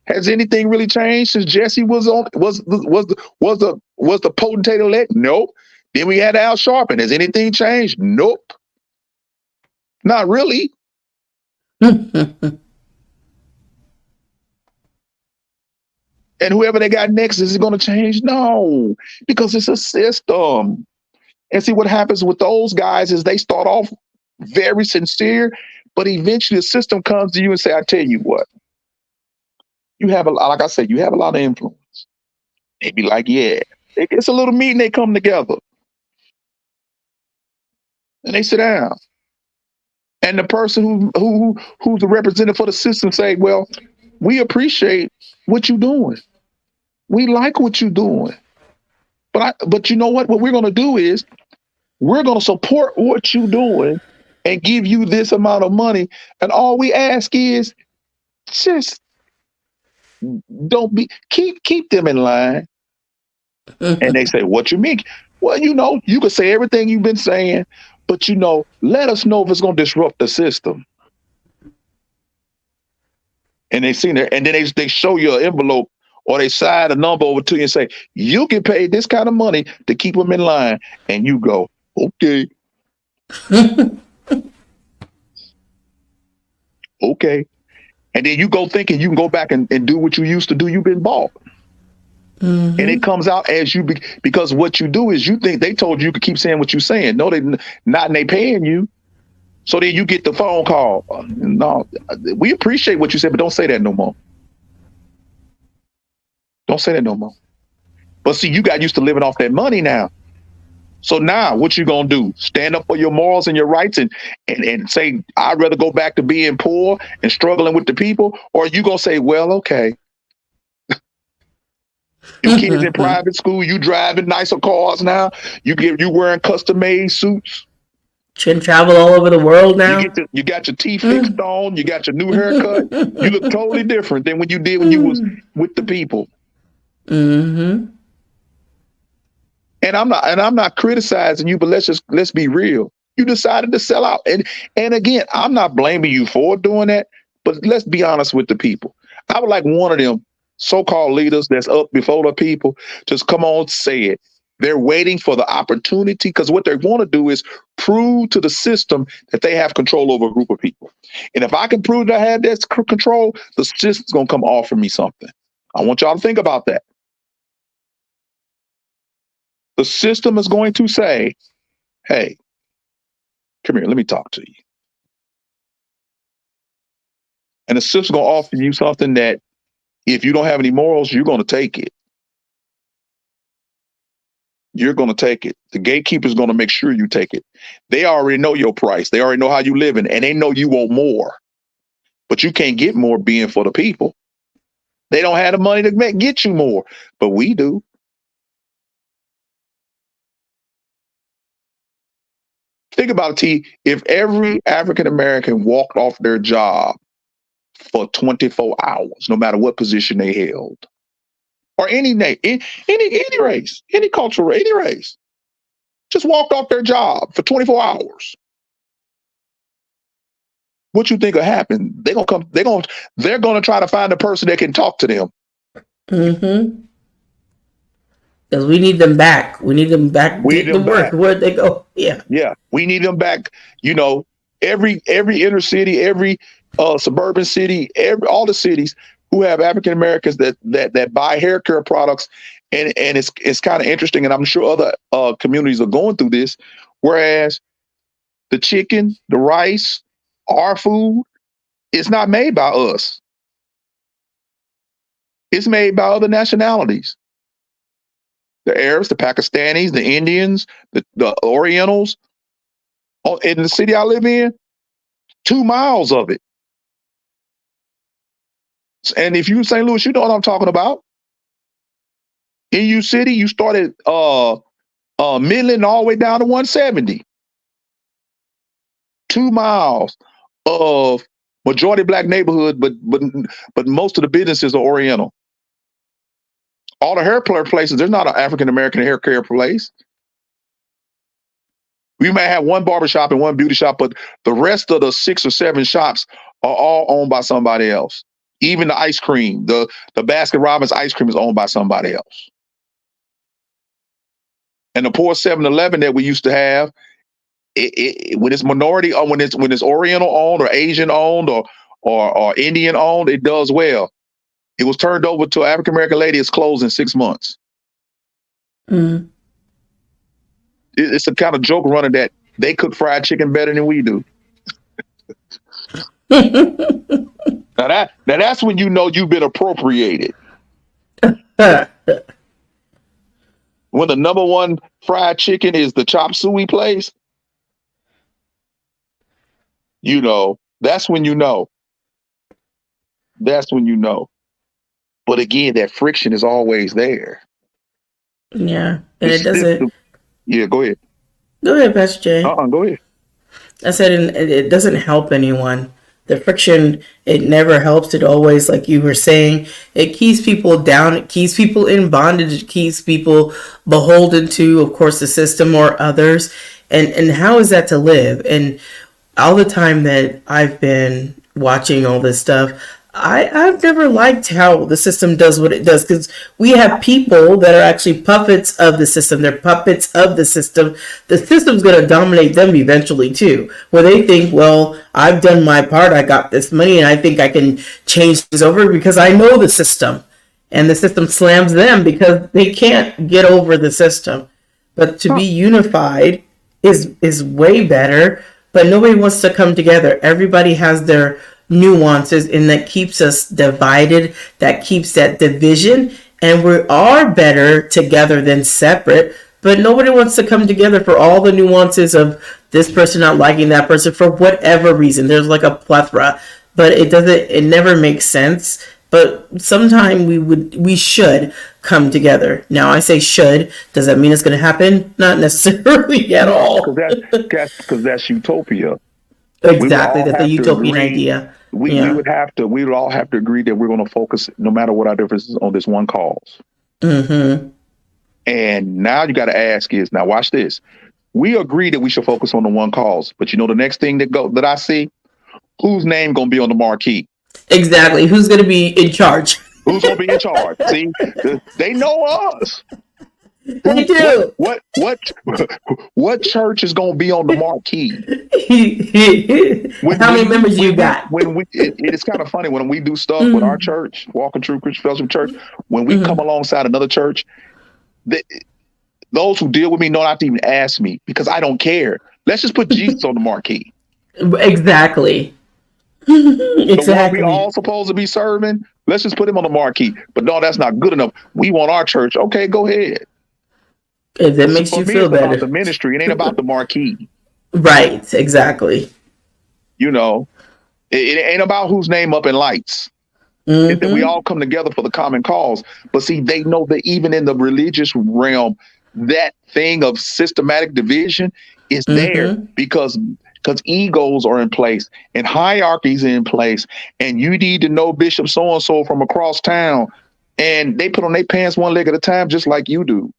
Has anything really changed since Jesse was the potentate elect? Nope. Then we had Al Sharpton. Has anything changed? Nope. Not really. Mm-hmm. And whoever they got next, is it going to change? No, because it's a system. And see what happens with those guys is they start off very sincere, but eventually the system comes to you and say, I tell you what, you have like I said, you have a lot of influence. They be like, yeah, it's a little meeting. They come together and they sit down. And the person who's the representative for the system say, well, we appreciate what you're doing. We like what you're doing. But you know what? What we're going to do is we're going to support what you're doing and give you this amount of money. And all we ask is just don't keep them in line. And they say, what you mean? Well, you could say everything you've been saying, but let us know if it's going to disrupt the system. And they seen it, and then they show you an envelope or they sign a number over to you and say, you get paid this kind of money to keep them in line. And you go, okay. Okay. And then you go thinking you can go back and do what you used to do. You've been bought. Mm-hmm. And it comes out as because what you do is you think they told you could keep saying what you're saying. No, they not, and they paying you. So then you get the phone call. No, we appreciate what you said, but don't say that no more. Don't say that no more. But see, you got used to living off that money now. So now what you going to do? Stand up for your morals and your rights and say, I'd rather go back to being poor and struggling with the people? Or you going to say, well, okay. Your kids in private school, you driving nicer cars now. You wearing custom made suits. You can travel all over the world now. You got your teeth fixed on. You got your new haircut. You look totally different than when you did when you was with the people. Mm-hmm. And I'm not criticizing you, but let's be real. You decided to sell out, and again, I'm not blaming you for doing that. But let's be honest with the people. I would like one of them so-called leaders that's up before the people just come on, say it. They're waiting for the opportunity because what they want to do is prove to the system that they have control over a group of people. And if I can prove that I have that control, the system's going to come offer me something. I want y'all to think about that. The system is going to say, hey, come here, let me talk to you. And the system's going to offer you something that if you don't have any morals, you're going to take it. You're going to take it. The gatekeeper's going to make sure you take it. They already know your price. They already know how you living, and they know you want more. But you can't get more being for the people. They don't have the money to get you more, but we do. Think about it, T. If every African American walked off their job for 24 hours, no matter what position they held, or any any race, any cultural, any race, just walked off their job for 24 hours. What you think will happen? They're gonna try to find a person that can talk to them. Mm-hmm. Because we need them back. We need them back to work. Where'd they go? Yeah. Yeah. We need them back. Every inner city, every suburban city, all the cities who have African Americans that buy hair care products, and it's kind of interesting, and I'm sure other communities are going through this. Whereas the chicken, the rice, our food, it's not made by us. It's made by other nationalities. The Arabs, the Pakistanis, the Indians, the Orientals. In the city I live in, 2 miles of it. And if you're in St. Louis, you know what I'm talking about. In U City, you started Midland all the way down to 170. 2 miles of majority black neighborhood, but most of the businesses are Oriental. All the hair care places, there's not an African American hair care place. We may have one barbershop and one beauty shop, but the rest of the 6 or 7 shops are all owned by somebody else. Even the ice cream, the Baskin Robbins ice cream is owned by somebody else. And the poor 7-Eleven that we used to have, when it's minority or when it's Oriental owned or Asian owned or Indian owned, it does well. It was turned over to an African American lady. It's closed in 6 months. Mm. It's a kind of joke running that they cook fried chicken better than we do. Now that's when you know you've been appropriated. When the number one fried chicken is the chop suey place, that's when you know. That's when you know. But again, that friction is always there. Yeah, and it doesn't. Yeah, go ahead. Go ahead, Pastor Jay. Go ahead. I said it doesn't help anyone. The friction, it never helps. It always, like you were saying, it keeps people down. It keeps people in bondage. It keeps people beholden to, of course, the system or others. And how is that to live? And all the time that I've been watching all this stuff, I've never liked how the system does what it does, because we have people that are actually puppets of the system. They're puppets of the system. The system's going to dominate them eventually too, where they think, well, I've done my part. I got this money and I think I can change things over because I know the system, and the system slams them because they can't get over the system. But to be unified is way better, but nobody wants to come together. Everybody has their nuances, and that keeps us divided, that keeps that division, and we are better together than separate, but nobody wants to come together for all the nuances of this person not liking that person for whatever reason. There's like a plethora, but it never makes sense. But sometime we should come together. Now I say should, does that mean it's going to happen? Not necessarily at all. Because that's utopia. Exactly, that's the utopian idea. We would all have to agree that we're going to focus, no matter what our differences, on this one cause. Mm-hmm. And now you got to ask is, now watch this. We agree that we should focus on the one cause, but the next thing that I see, whose name going to be on the marquee? Exactly. Who's going to be in charge? Who's going to be in charge? See, they know us. They do. What church is going to be on the marquee? How many members you got? It's kind of funny when we do stuff with our church, Walking True Christian Fellowship Church. When we come alongside another church, those who deal with me know not to even ask me, because I don't care. Let's just put Jesus on the marquee. Exactly. The one we all supposed to be serving, let's just put him on the marquee. But no, that's not good enough. We want our church. Okay, go ahead. If that makes you feel better. About the ministry, it ain't about the marquee. Right, exactly. It ain't about whose name up in lights. Mm-hmm. That we all come together for the common cause. But see, they know that even in the religious realm, that thing of systematic division is there because egos are in place and hierarchies are in place, and you need to know Bishop so-and-so from across town. and they put on their pants one leg at a time, just like you do.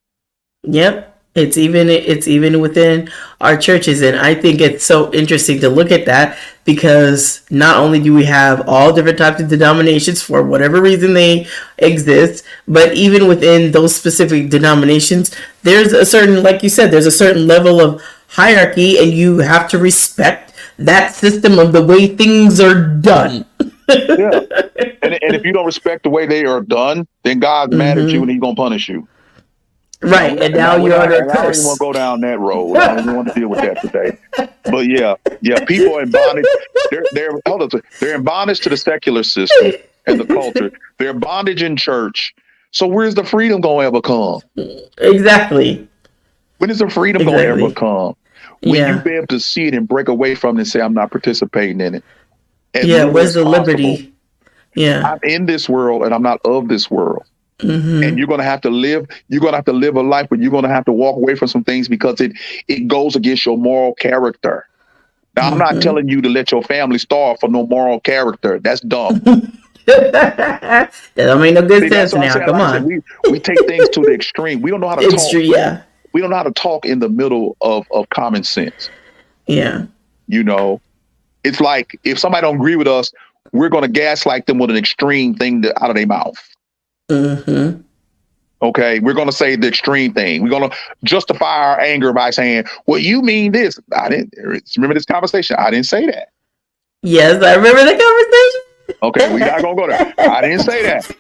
Yep. It's even within our churches, and I think it's so interesting to look at that, because not only do we have all different types of denominations for whatever reason they exist, but even within those specific denominations, there's a certain, like you said, there's a certain level of hierarchy, and you have to respect that system of the way things are done. Yeah. And if you don't respect the way they are done, then God's mad at you and he's gonna punish you. Right, and now you're under a I don't even want curse. to go down that road. I don't even want to deal with that today. But yeah, people are in bondage. They're in bondage to the secular system and the culture. They're bondage in church. So where's the freedom going to ever come? Exactly. When is the freedom going to ever come? When Yeah. you be able to see it and break away from it and say, I'm not participating in it. As Yeah, little where's as the possible. liberty? Yeah. I'm in this world and I'm not of this world. Mm-hmm. And you're gonna have to live a life, but you're gonna have to walk away from some things because it goes against your moral character. Now, I'm not telling you to let your family starve for no moral character. That's dumb. That don't make no good See, sense that's what I'm now. saying. Come Like I said, on. we take things to the extreme. We don't know how to It's talk. true, yeah. We don't know how to talk in the middle of common sense. Yeah. You know, it's like if somebody don't agree with us, we're gonna gaslight them with an extreme thing out of their mouth. Mm-hmm. Okay, we're going to say the extreme thing. We're going to justify our anger by saying, well, you mean this. I didn't remember this conversation. I didn't say that. Yes, I remember the conversation. Okay, we're not going to go there. I didn't say that.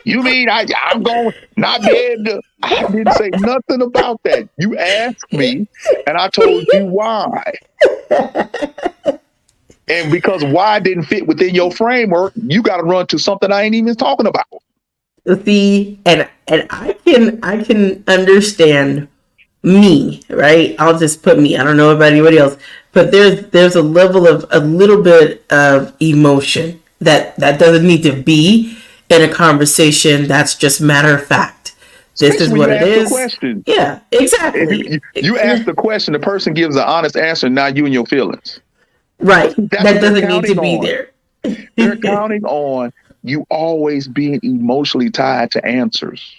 You mean I'm going to not be able to? I didn't say nothing about that. You asked me, and I told you why. And because why didn't fit within your framework, you got to run to something I ain't even talking about. See, and I can understand me, right? I'll just put me. I don't know about anybody else, but there's a level of a little bit of emotion that doesn't need to be in a conversation. That's just matter of fact. This is what it is. Yeah, exactly. You ask the question, the person gives an honest answer, not you and your feelings. Right. That doesn't need to be there. They're counting on you always being emotionally tied to answers.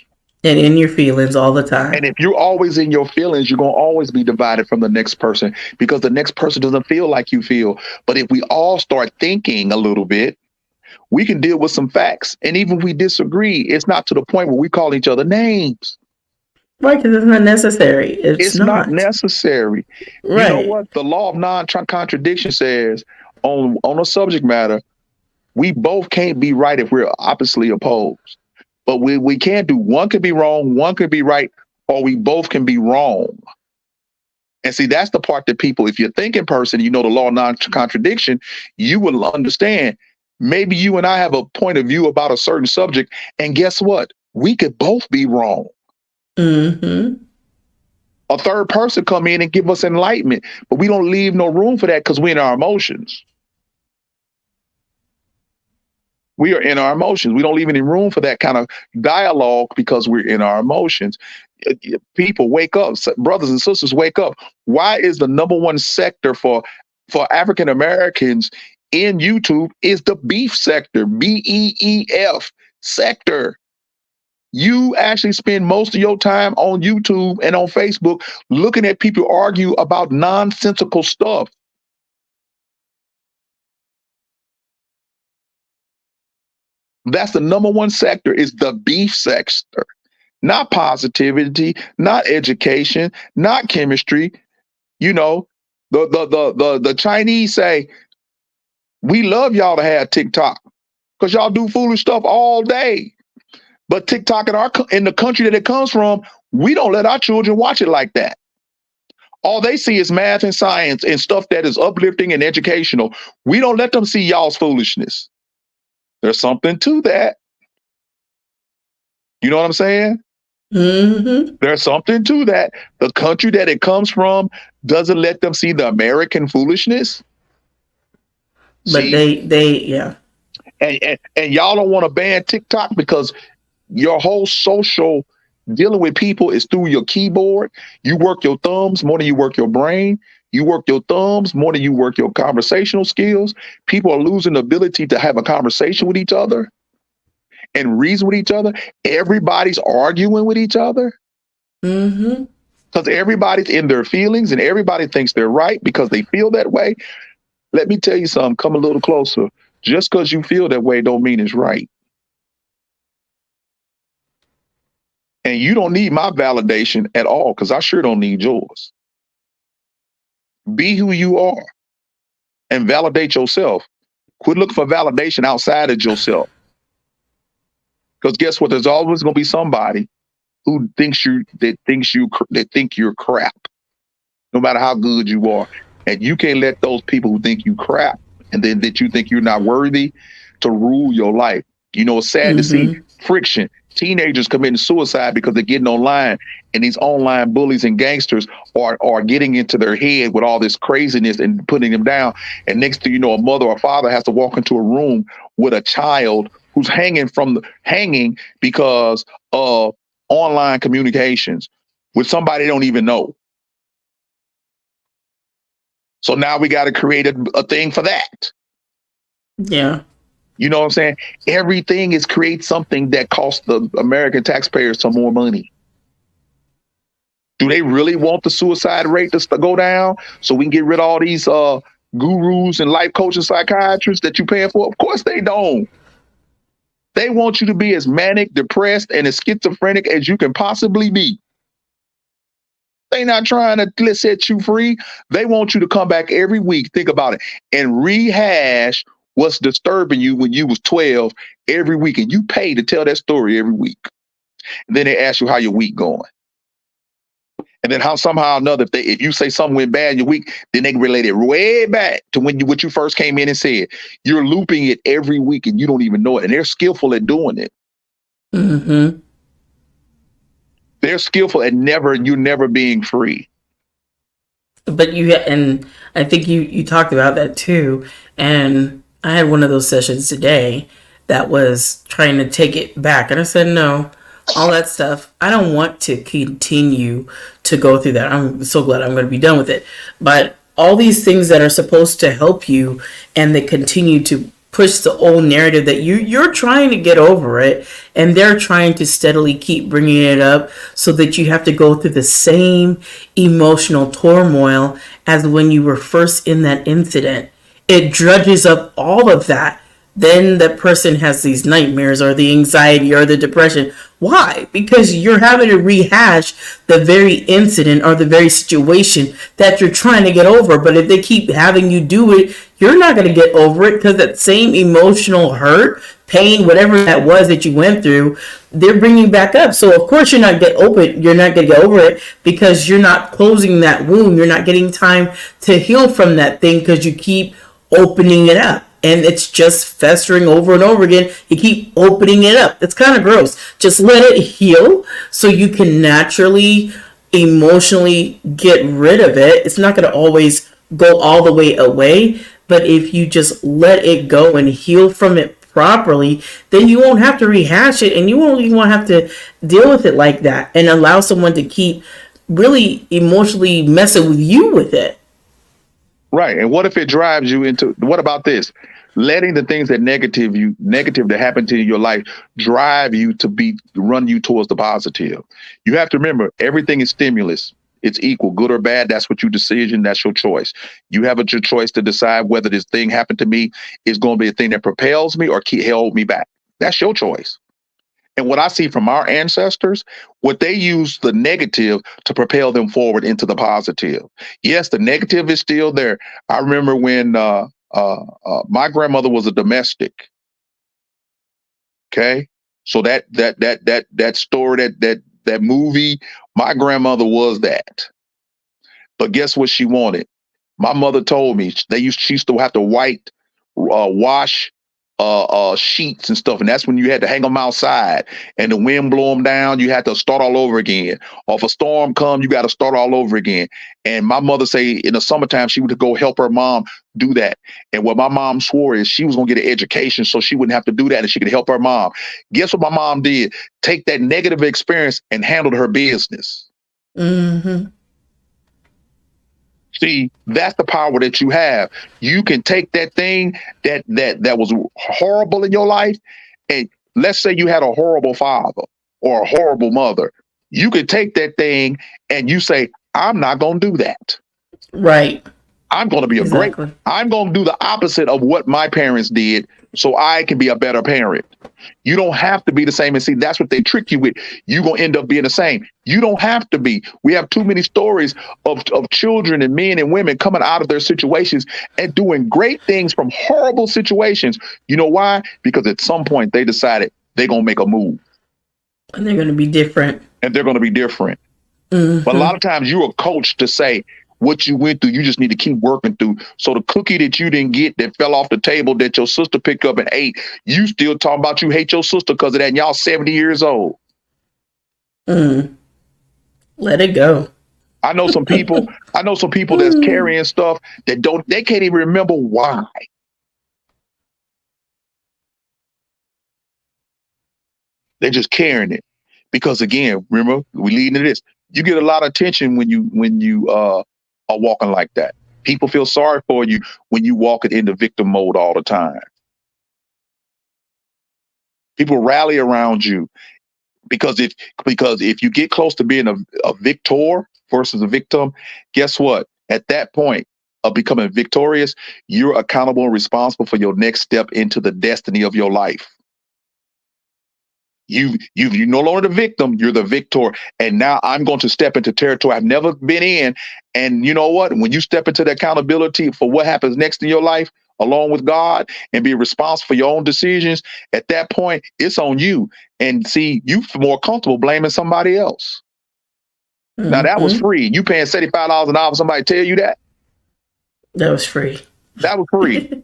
And in your feelings all the time. And if you're always in your feelings, you're going to always be divided from the next person because the next person doesn't feel like you feel. But if we all start thinking a little bit, we can deal with some facts. And even if we disagree, it's not to the point where we call each other names. Right, because it's not necessary. It's not necessary. Right. You know what? The law of non-contradiction says on a subject matter, we both can't be right if we're oppositely opposed. But we can't do one could be wrong, one could be right, or we both can be wrong. And see, that's the part that people, if you're a thinking person, you know the law of non-contradiction, you will understand. Maybe you and I have a point of view about a certain subject, and guess what? We could both be wrong. Mm-hmm. A third person come in and give us enlightenment, but we don't leave no room for that because we're in our emotions. We are in our emotions. We don't leave any room for that kind of dialogue because we're in our emotions. People wake up, brothers and sisters wake up. Why is the number one sector for African Americans in YouTube is the beef sector, BEEF sector? You actually spend most of your time on YouTube and on Facebook looking at people argue about nonsensical stuff. That's the number one sector is the beef sector, not positivity, not education, not chemistry. You know, the Chinese say, we love y'all to have TikTok because y'all do foolish stuff all day. But TikTok in the country that it comes from, we don't let our children watch it like that. All they see is math and science and stuff that is uplifting and educational. We don't let them see y'all's foolishness. There's something to that. You know what I'm saying? Mm-hmm. There's something to that. The country that it comes from doesn't let them see the American foolishness. But they yeah. And y'all don't want to ban TikTok because your whole social dealing with people is through your keyboard. You work your thumbs more than you work your brain. You work your thumbs more than you work your conversational skills. People are losing the ability to have a conversation with each other. and reason with each other, everybody's arguing with each other. Mm-hmm. Because everybody's in their feelings and everybody thinks they're right because they feel that way. Let me tell you something, come a little closer. Just because you feel that way don't mean it's right. And you don't need my validation at all, because I sure don't need yours. Be who you are and validate yourself. Quit looking for validation outside of yourself. Because guess what? There's always going to be somebody who thinks you're crap, no matter how good you are. And you can't let those people who think you crap and then that you think you're not worthy to rule your life. You know, it's sad to see friction. Teenagers committing suicide because they're getting online, and these online bullies and gangsters are getting into their head with all this craziness and putting them down. And next thing you know, a mother or father has to walk into a room with a child who's hanging because of online communications with somebody they don't even know. So now we got to create a thing for that. Yeah. You know what I'm saying? Everything is create something that costs the American taxpayers some more money. Do they really want the suicide rate to go down so we can get rid of all these gurus and life coaches, psychiatrists that you're paying for? Of course they don't. They want you to be as manic, depressed, and as schizophrenic as you can possibly be. They're not trying to set you free. They want you to come back every week, think about it, and rehash what's disturbing you when you was 12 every week. And you pay to tell that story every week. And then they ask you how your week going. And then how somehow or another, if you say something went bad in your week, then they can relate it way back to what you first came in and said. You're looping it every week and you don't even know it. And they're skillful at doing it. Mm-hmm. They're skillful at you never being free. But and I think you talked about that too. And I had one of those sessions today that was trying to take it back. And I said, no, all that stuff, I don't want to continue to go through that. I'm so glad I'm going to be done with it. But all these things that are supposed to help you and they continue to push the old narrative that you're trying to get over it, and they're trying to steadily keep bringing it up so that you have to go through the same emotional turmoil as when you were first in that incident. It drudges up all of that. Then the person has these nightmares or the anxiety or the depression. Why? Because you're having to rehash the very incident or the very situation that you're trying to get over. But if they keep having you do it, you're not going to get over it, because that same emotional hurt, pain, whatever that was that you went through, they're bringing back up. So of course you're not going to get over it, because you're not closing that wound. You're not getting time to heal from that thing because you keep opening it up. And it's just festering over and over again. You keep opening it up. It's kind of gross. Just let it heal so you can naturally, emotionally get rid of it. It's not going to always go all the way away. But if you just let it go and heal from it properly, then you won't have to rehash it. And you won't even have to deal with it like that and allow someone to keep really emotionally messing with you with it. Right. And what if it drives you into, what about this? Letting the things that negative that happen to your life drive you to run you towards the positive. You have to remember, everything is stimulus. It's equal, good or bad. That's what your decision. That's your choice. You have your choice to decide whether this thing happened to me is going to be a thing that propels me or hold me back. That's your choice. And what I see from our ancestors, what they use the negative to propel them forward into the positive. Yes, the negative is still there. I remember when my grandmother was a domestic. Okay, so that story, that movie, my grandmother was that. But guess what she wanted? My mother told me she used to have to wash sheets and stuff, and that's when you had to hang them outside, and the wind blow them down. You had to start all over again. Or if a storm come, you got to start all over again. And my mother say in the summertime she would go help her mom do that. And what my mom swore is she was gonna get an education so she wouldn't have to do that and she could help her mom. Guess what my mom did? Take that negative experience and handled her business. Mm-hmm. See, that's the power that you have. You can take that thing that was horrible in your life and let's say you had a horrible father or a horrible mother. You could take that thing and you say, I'm not going to do that. Right. I'm going to be Exactly. I'm going to do the opposite of what my parents did so I can be a better parent. You don't have to be the same. And see, that's what they trick you with. You're going to end up being the same. You don't have to be. We have too many stories of children and men and women coming out of their situations and doing great things from horrible situations. You know why? Because at some point they decided they're going to make a move. And they're going to be different. And they're going to be different. Mm-hmm. But a lot of times you're a coach to say, what you went through, you just need to keep working through. So the cookie that you didn't get that fell off the table that your sister picked up and ate, you still talking about you hate your sister because of that, and y'all 70 years old. Let it go. I know some people that's carrying stuff that they can't even remember why. They're just carrying it. Because again, remember, we lead into this. You get a lot of attention when you are walking like that. People feel sorry for you when you walk it into victim mode all the time. People rally around you because if you get close to being a victor versus a victim, guess what? At that point of becoming victorious, you're accountable and responsible for your next step into the destiny of your life. You're no longer the victim, you're the victor. And now I'm going to step into territory I've never been in. And you know what? When you step into the accountability for what happens next in your life, along with God, and be responsible for your own decisions, at that point, it's on you. And see, you feel more comfortable blaming somebody else. Mm-hmm. Now that was free. You paying $75 an hour for somebody to tell you that? That was free. That was free.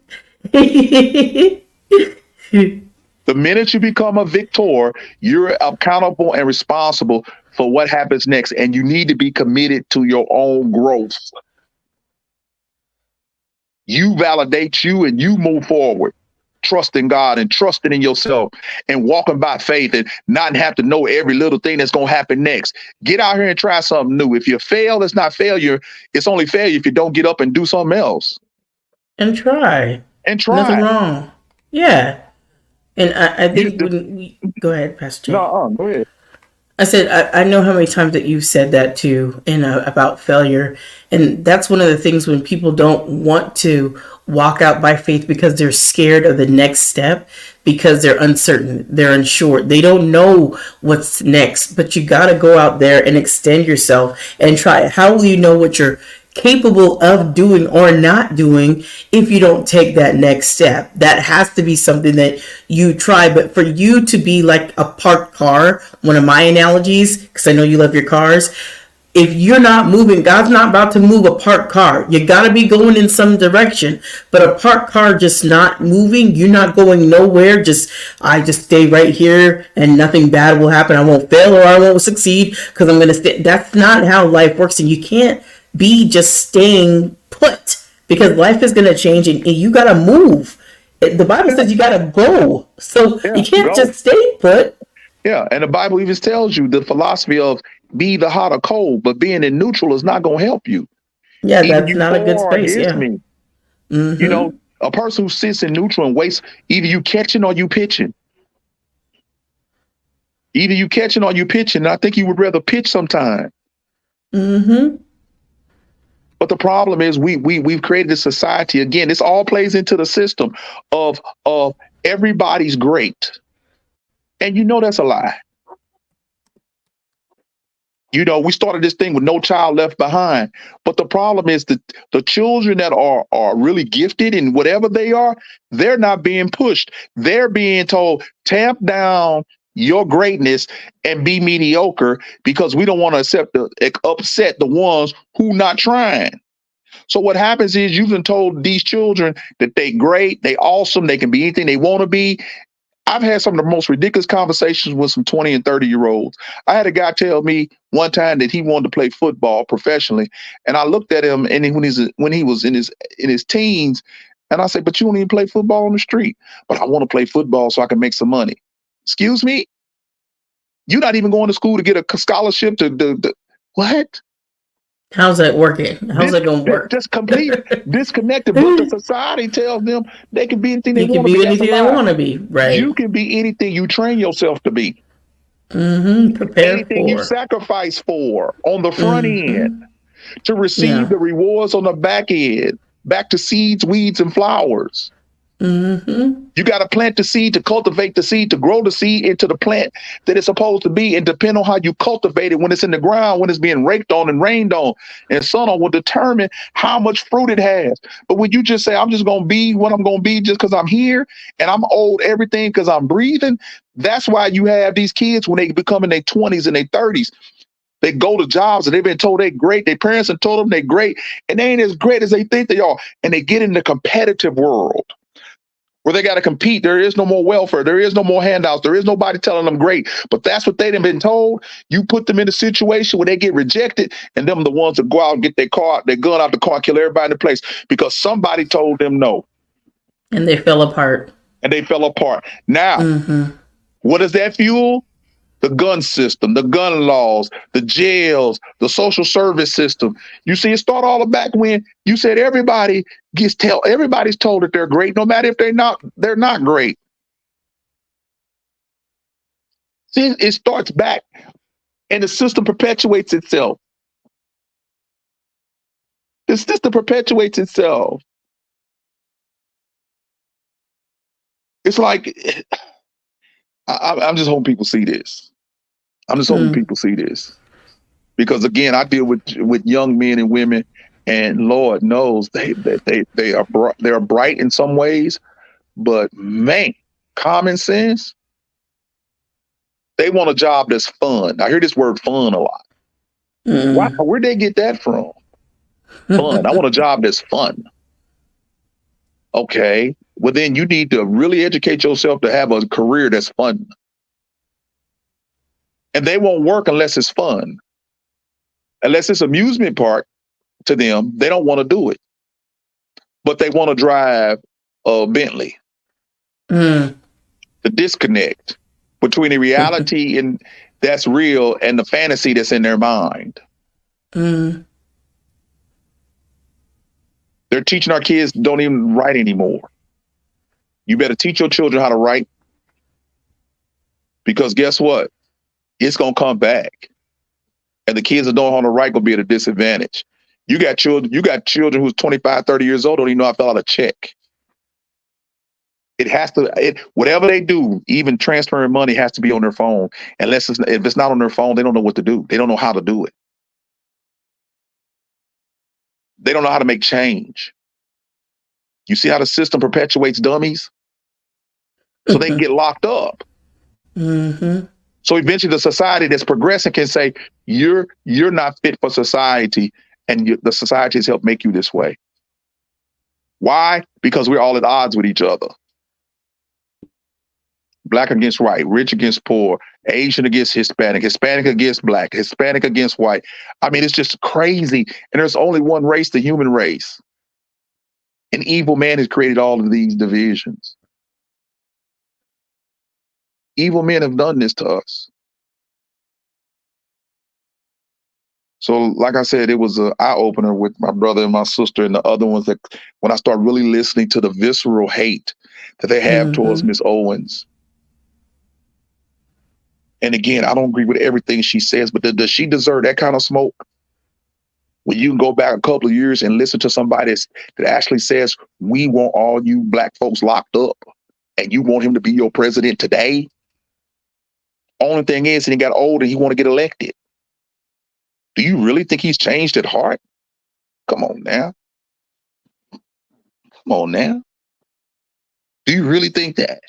The minute you become a victor, you're accountable and responsible for what happens next. And you need to be committed to your own growth. You validate you and you move forward, trusting God and trusting in yourself and walking by faith and not have to know every little thing that's going to happen next. Get out here and try something new. If you fail, it's not failure. It's only failure if you don't get up and do something else. And try. Nothing wrong. Yeah. And I think go ahead, Pastor Jay. No, go ahead. I said, I know how many times that you've said that too, about failure. And that's one of the things when people don't want to walk out by faith because they're scared of the next step, because they're uncertain, they're unsure, they don't know what's next. But you got to go out there and extend yourself and try it. How will you know what you're capable of doing or not doing if you don't take that next step? That has to be something that you try. But for you to be like a parked car, one of my analogies, because I know you love your cars, if you're not moving, God's not about to move a parked car. You got to be going in some direction. But a parked car just not moving, you're not going nowhere. I just stay right here and nothing bad will happen. I won't fail or I won't succeed because I'm going to stay. That's not how life works. And you can't be just staying put, because life is going to change and you got to move. The Bible says you got to go. So you can't just stay put. Yeah. And the Bible even tells you the philosophy of be the hot or cold, but being in neutral is not going to help you. Yeah, that's not a good space. Yeah. Mm-hmm. You know, a person who sits in neutral and waits, either you catching or you pitching. Either you catching or you pitching. I think you would rather pitch sometime. Mm-hmm. But the problem is we've created a society, again, this all plays into the system of everybody's great. And you know that's a lie. You know, we started this thing with No Child Left Behind. But the problem is that the children that are really gifted in whatever they are, they're not being pushed. They're being told, tamp down your greatness and be mediocre because we don't want to upset the ones who not trying. So what happens is you've been told these children that they great, they awesome, they can be anything they want to be. I've had some of the most ridiculous conversations with some 20 and 30-year-olds. I had a guy tell me one time that he wanted to play football professionally, and I looked at him and when he was in his teens, and I said, "But you don't even play football on the street." "But I want to play football so I can make some money." Excuse me? You're not even going to school to get a scholarship to what? How's that working? How's that gonna work? Just complete disconnected. But the society tells them they can be anything they You can want to be. be That's a anything they lie. want to be, You right? can be anything you train yourself to be. Prepare Anything you for. sacrifice for on the front end Mm-hmm. to receive Yeah. the rewards on the back end, back to seeds, weeds, and flowers. Mm-hmm. You got to plant the seed, to cultivate the seed, to grow the seed into the plant that it's supposed to be. And depend on how you cultivate it when it's in the ground, when it's being raked on and rained on and sun on, will determine how much fruit it has. But when you just say, I'm just going to be what I'm going to be just because I'm here and I'm owed everything because I'm breathing, that's why you have these kids when they become in their 20s and their 30s. They go to jobs and they've been told they're great. Their parents have told them they're great and they ain't as great as they think they are. And they get in the competitive world where they got to compete. There is no more welfare. There is no more handouts. There is nobody telling them great. But that's what they've been told. You put them in a situation where they get rejected, and them the ones that go out and get their gun out the car, and kill everybody in the place because somebody told them no, And they fell apart. and they fell apart. Now, Mm-hmm. what does that fuel? The gun system, the gun laws, the jails, the social service system. You see, it started all back when you said everybody's told that they're great, no matter if they're not great. See, it starts back and the system perpetuates itself. The system perpetuates itself. It's like, I'm just hoping people see this. I'm just hoping people see this. Because again, I deal with young men and women, and Lord knows they are bright in some ways, but man, common sense. They want a job that's fun. I hear this word fun a lot. Why? Where'd they get that from? Fun. I want a job that's fun. Okay. Well, then you need to really educate yourself to have a career that's fun. And they won't work unless it's fun. Unless it's amusement park to them, they don't want to do it. But they want to drive a Bentley. The disconnect between the reality and that's real and the fantasy that's in their mind. They're teaching our kids don't even write anymore. You better teach your children how to write, because guess what? It's gonna come back, and the kids that don't know how to write gonna be at a disadvantage. You got children who's 25, 30 years old don't even know how to fill out a check. It has to, whatever they do, even transferring money has to be on their phone. If it's not on their phone, they don't know what to do. They don't know how to do it. They don't know how to make change. You see how the system perpetuates dummies? So they can get locked up. So eventually the society that's progressing can say, you're not fit for society, and the society has helped make you this way. Why? Because we're all at odds with each other. Black against white, rich against poor, Asian against Hispanic, Hispanic against black, Hispanic against white. I mean, it's just crazy. And there's only one race, the human race. An evil man has created all of these divisions. Evil men have done this to us. So, like I said, it was an eye-opener with my brother and my sister and the other ones, that when I start really listening to the visceral hate that they have towards Miss Owens. And again, I don't agree with everything she says, but does she deserve that kind of smoke? When you can go back a couple of years and listen to somebody that actually says, we want all you black folks locked up, and you want him to be your president today? Only thing is, he got old and he want to get elected. Do you really think he's changed at heart? Come on now. Come on now. Do you really think that?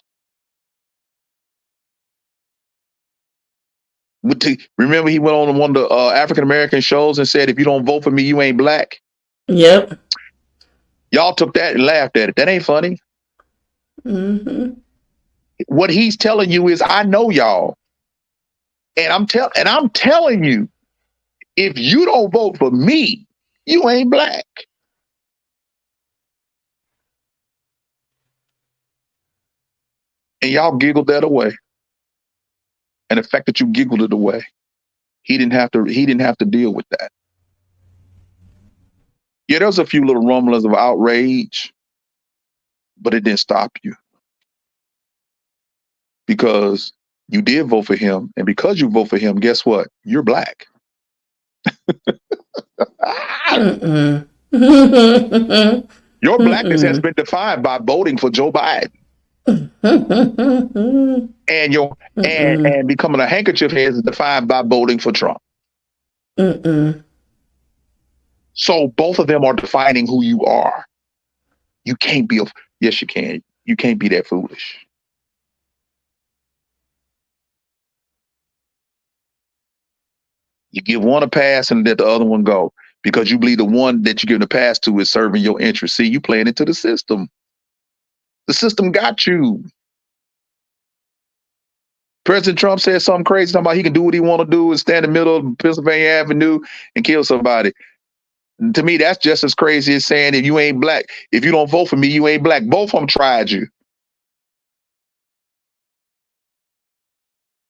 Remember, he went on one of the African American shows and said, if you don't vote for me, you ain't black. Yep. Y'all took that and laughed at it. That ain't funny. What he's telling you is, I know y'all. And I'm telling you, if you don't vote for me, you ain't black. And y'all giggled that away. And the fact that you giggled it away, he didn't have to deal with that. Yeah, there was a few little rumblings of outrage, but it didn't stop you because you did vote for him. And because you vote for him, guess what? You're black. Mm-mm. Your blackness has Mm-mm. been defined by voting for Joe Biden. And your Mm-mm. and becoming a handkerchief head is defined by voting for Trump. Mm-mm. So both of them are defining who you are. You can't be yes, you can. You can't be that foolish. You give one a pass and let the other one go because you believe the one that you give the pass to is serving your interest. See, you playing into the system. The system got you. President Trump said something crazy, talking about he can do what he want to do and stand in the middle of Pennsylvania Avenue and kill somebody. To me, that's just as crazy as saying if you ain't black, if you don't vote for me, you ain't black. Both of them tried you.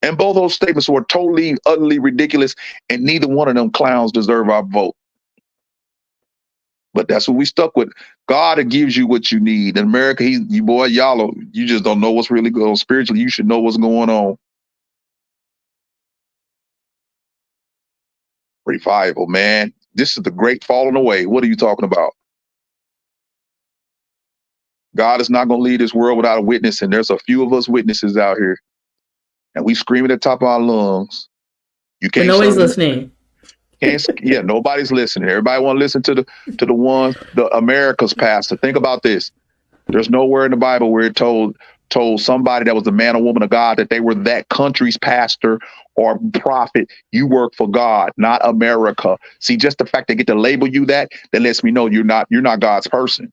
And both those statements were totally, utterly ridiculous, and neither one of them clowns deserve our vote. But that's what we stuck with. God gives you what you need. In America, you just don't know what's really going on. Spiritually, you should know what's going on. Revival, man. This is the great falling away. What are you talking about? God is not going to lead this world without a witness, and there's a few of us witnesses out here, and we scream at the top of our lungs. You But can't nobody's serve. listening. Yeah, nobody's listening. Everybody want to listen to the ones, the America's pastor. Think about this. There's nowhere in the Bible where it told somebody that was a man or woman of God that they were that country's pastor or prophet. You work for God, not America. See, just the fact they get to label you that lets me know you're not God's person.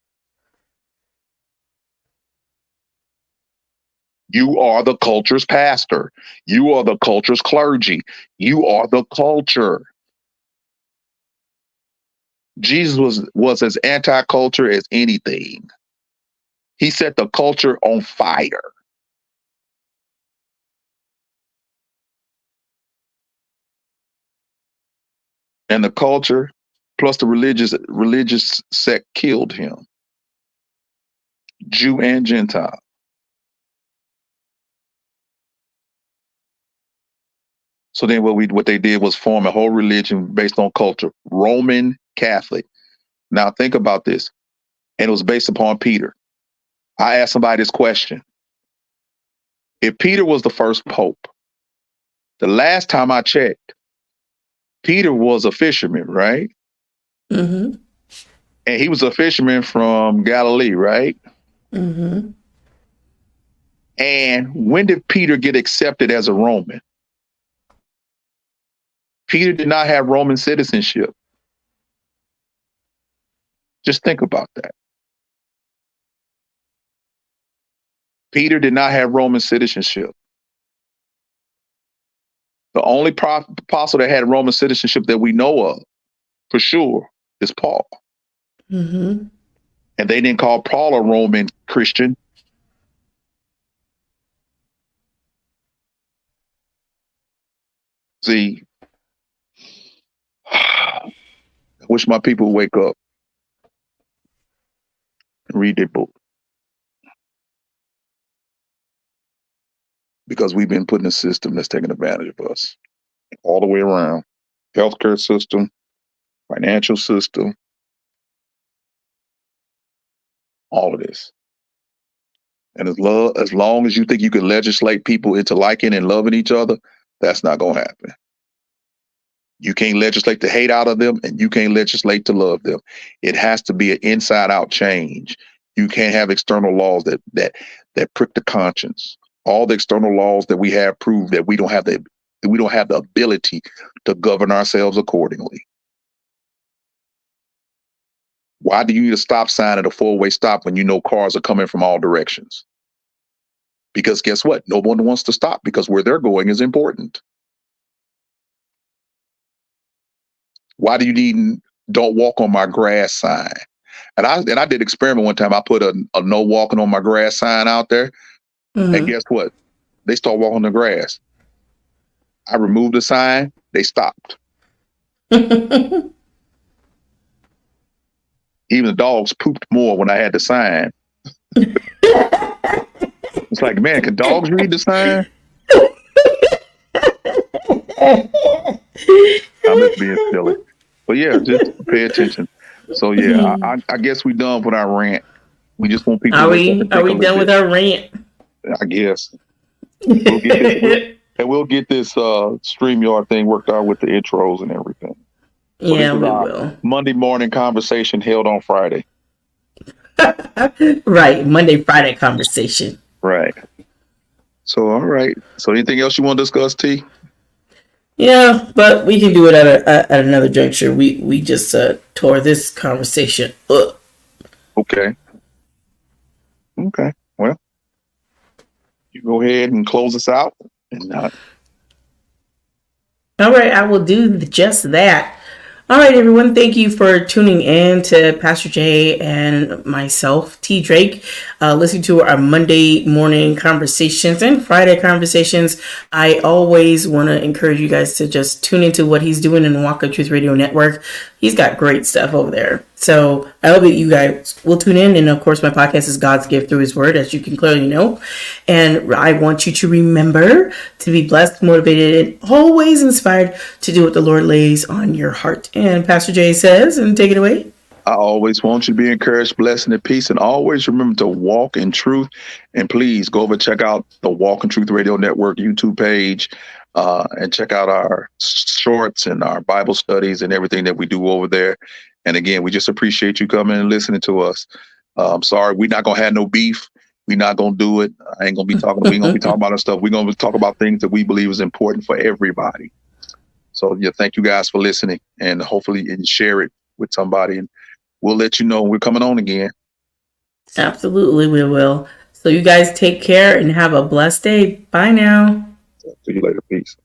You are the culture's pastor. You are the culture's clergy. You are the culture. Jesus was as anti-culture as anything. He set the culture on fire. And the culture plus the religious sect killed him. Jew and Gentile. So then what they did was form a whole religion based on culture. Roman Catholic. Now think about this. And it was based upon Peter. I asked somebody this question. If Peter was the first pope, the last time I checked, Peter was a fisherman, right? Mm-hmm. And he was a fisherman from Galilee, right? Mm-hmm. And when did Peter get accepted as a Roman? Peter did not have Roman citizenship. Just think about that. Peter did not have Roman citizenship. The only apostle that had Roman citizenship that we know of, for sure, is Paul. Mm-hmm. And they didn't call Paul a Roman Christian. See, I wish my people would wake up and read their book. Because we've been put in a system that's taking advantage of us all the way around. Healthcare system, financial system, all of this. And as long as you think you can legislate people into liking and loving each other, that's not going to happen. You can't legislate the hate out of them, and you can't legislate to love them. It has to be an inside-out change. You can't have external laws that prick the conscience. All the external laws that we have prove that we don't have the ability to govern ourselves accordingly. Why do you need a stop sign at a four-way stop when you know cars are coming from all directions? Because guess what? No one wants to stop because where they're going is important. Why do you need "Don't walk on my grass" sign? And I did experiment one time. I put a "No walking on my grass" sign out there, and guess what? They start walking on the grass. I removed the sign. They stopped. Even the dogs pooped more when I had the sign. It's like, man, can dogs read the sign? I'm just being silly. But yeah, just pay attention. So yeah, I guess we done with our rant. We just want people. Are we done with our rant? I guess. We'll get this StreamYard thing worked out with the intros and everything. So yeah, we will. Monday morning conversation held on Friday. Right, Monday, Friday conversation. Right. So all right. So anything else you want to discuss, T? Yeah, but we can do it at another juncture. We just tore this conversation up. Okay. Well, you go ahead and close us out. And all right, I will do just that. All right, everyone. Thank you for tuning in to Pastor Jay and myself, T. Drake, listening to our Monday morning conversations and Friday conversations. I always want to encourage you guys to just tune into what he's doing in the Walk of Truth Radio Network. He's got great stuff over there. So I hope that you guys will tune in. And of course, my podcast is God's gift through his word, as you can clearly know. And I want you to remember to be blessed, motivated, and always inspired to do what the Lord lays on your heart. And Pastor Jay says, and take it away. I always want you to be encouraged, blessed, and at peace. And always remember to walk in truth. And please go over and check out the Walk in Truth Radio Network YouTube page. And check out our shorts and our Bible studies and everything that we do over there. And again, we just appreciate you coming and listening to us. I'm sorry, we're not going to have no beef. We're not going to do it. I ain't going to be talking. We're going to be talking about our stuff. We're going to talk about things that we believe is important for everybody. So yeah, thank you guys for listening, and hopefully you share it with somebody, and we'll let you know when we're coming on again. Absolutely, we will. So you guys take care and have a blessed day. Bye now. See you later. Peace.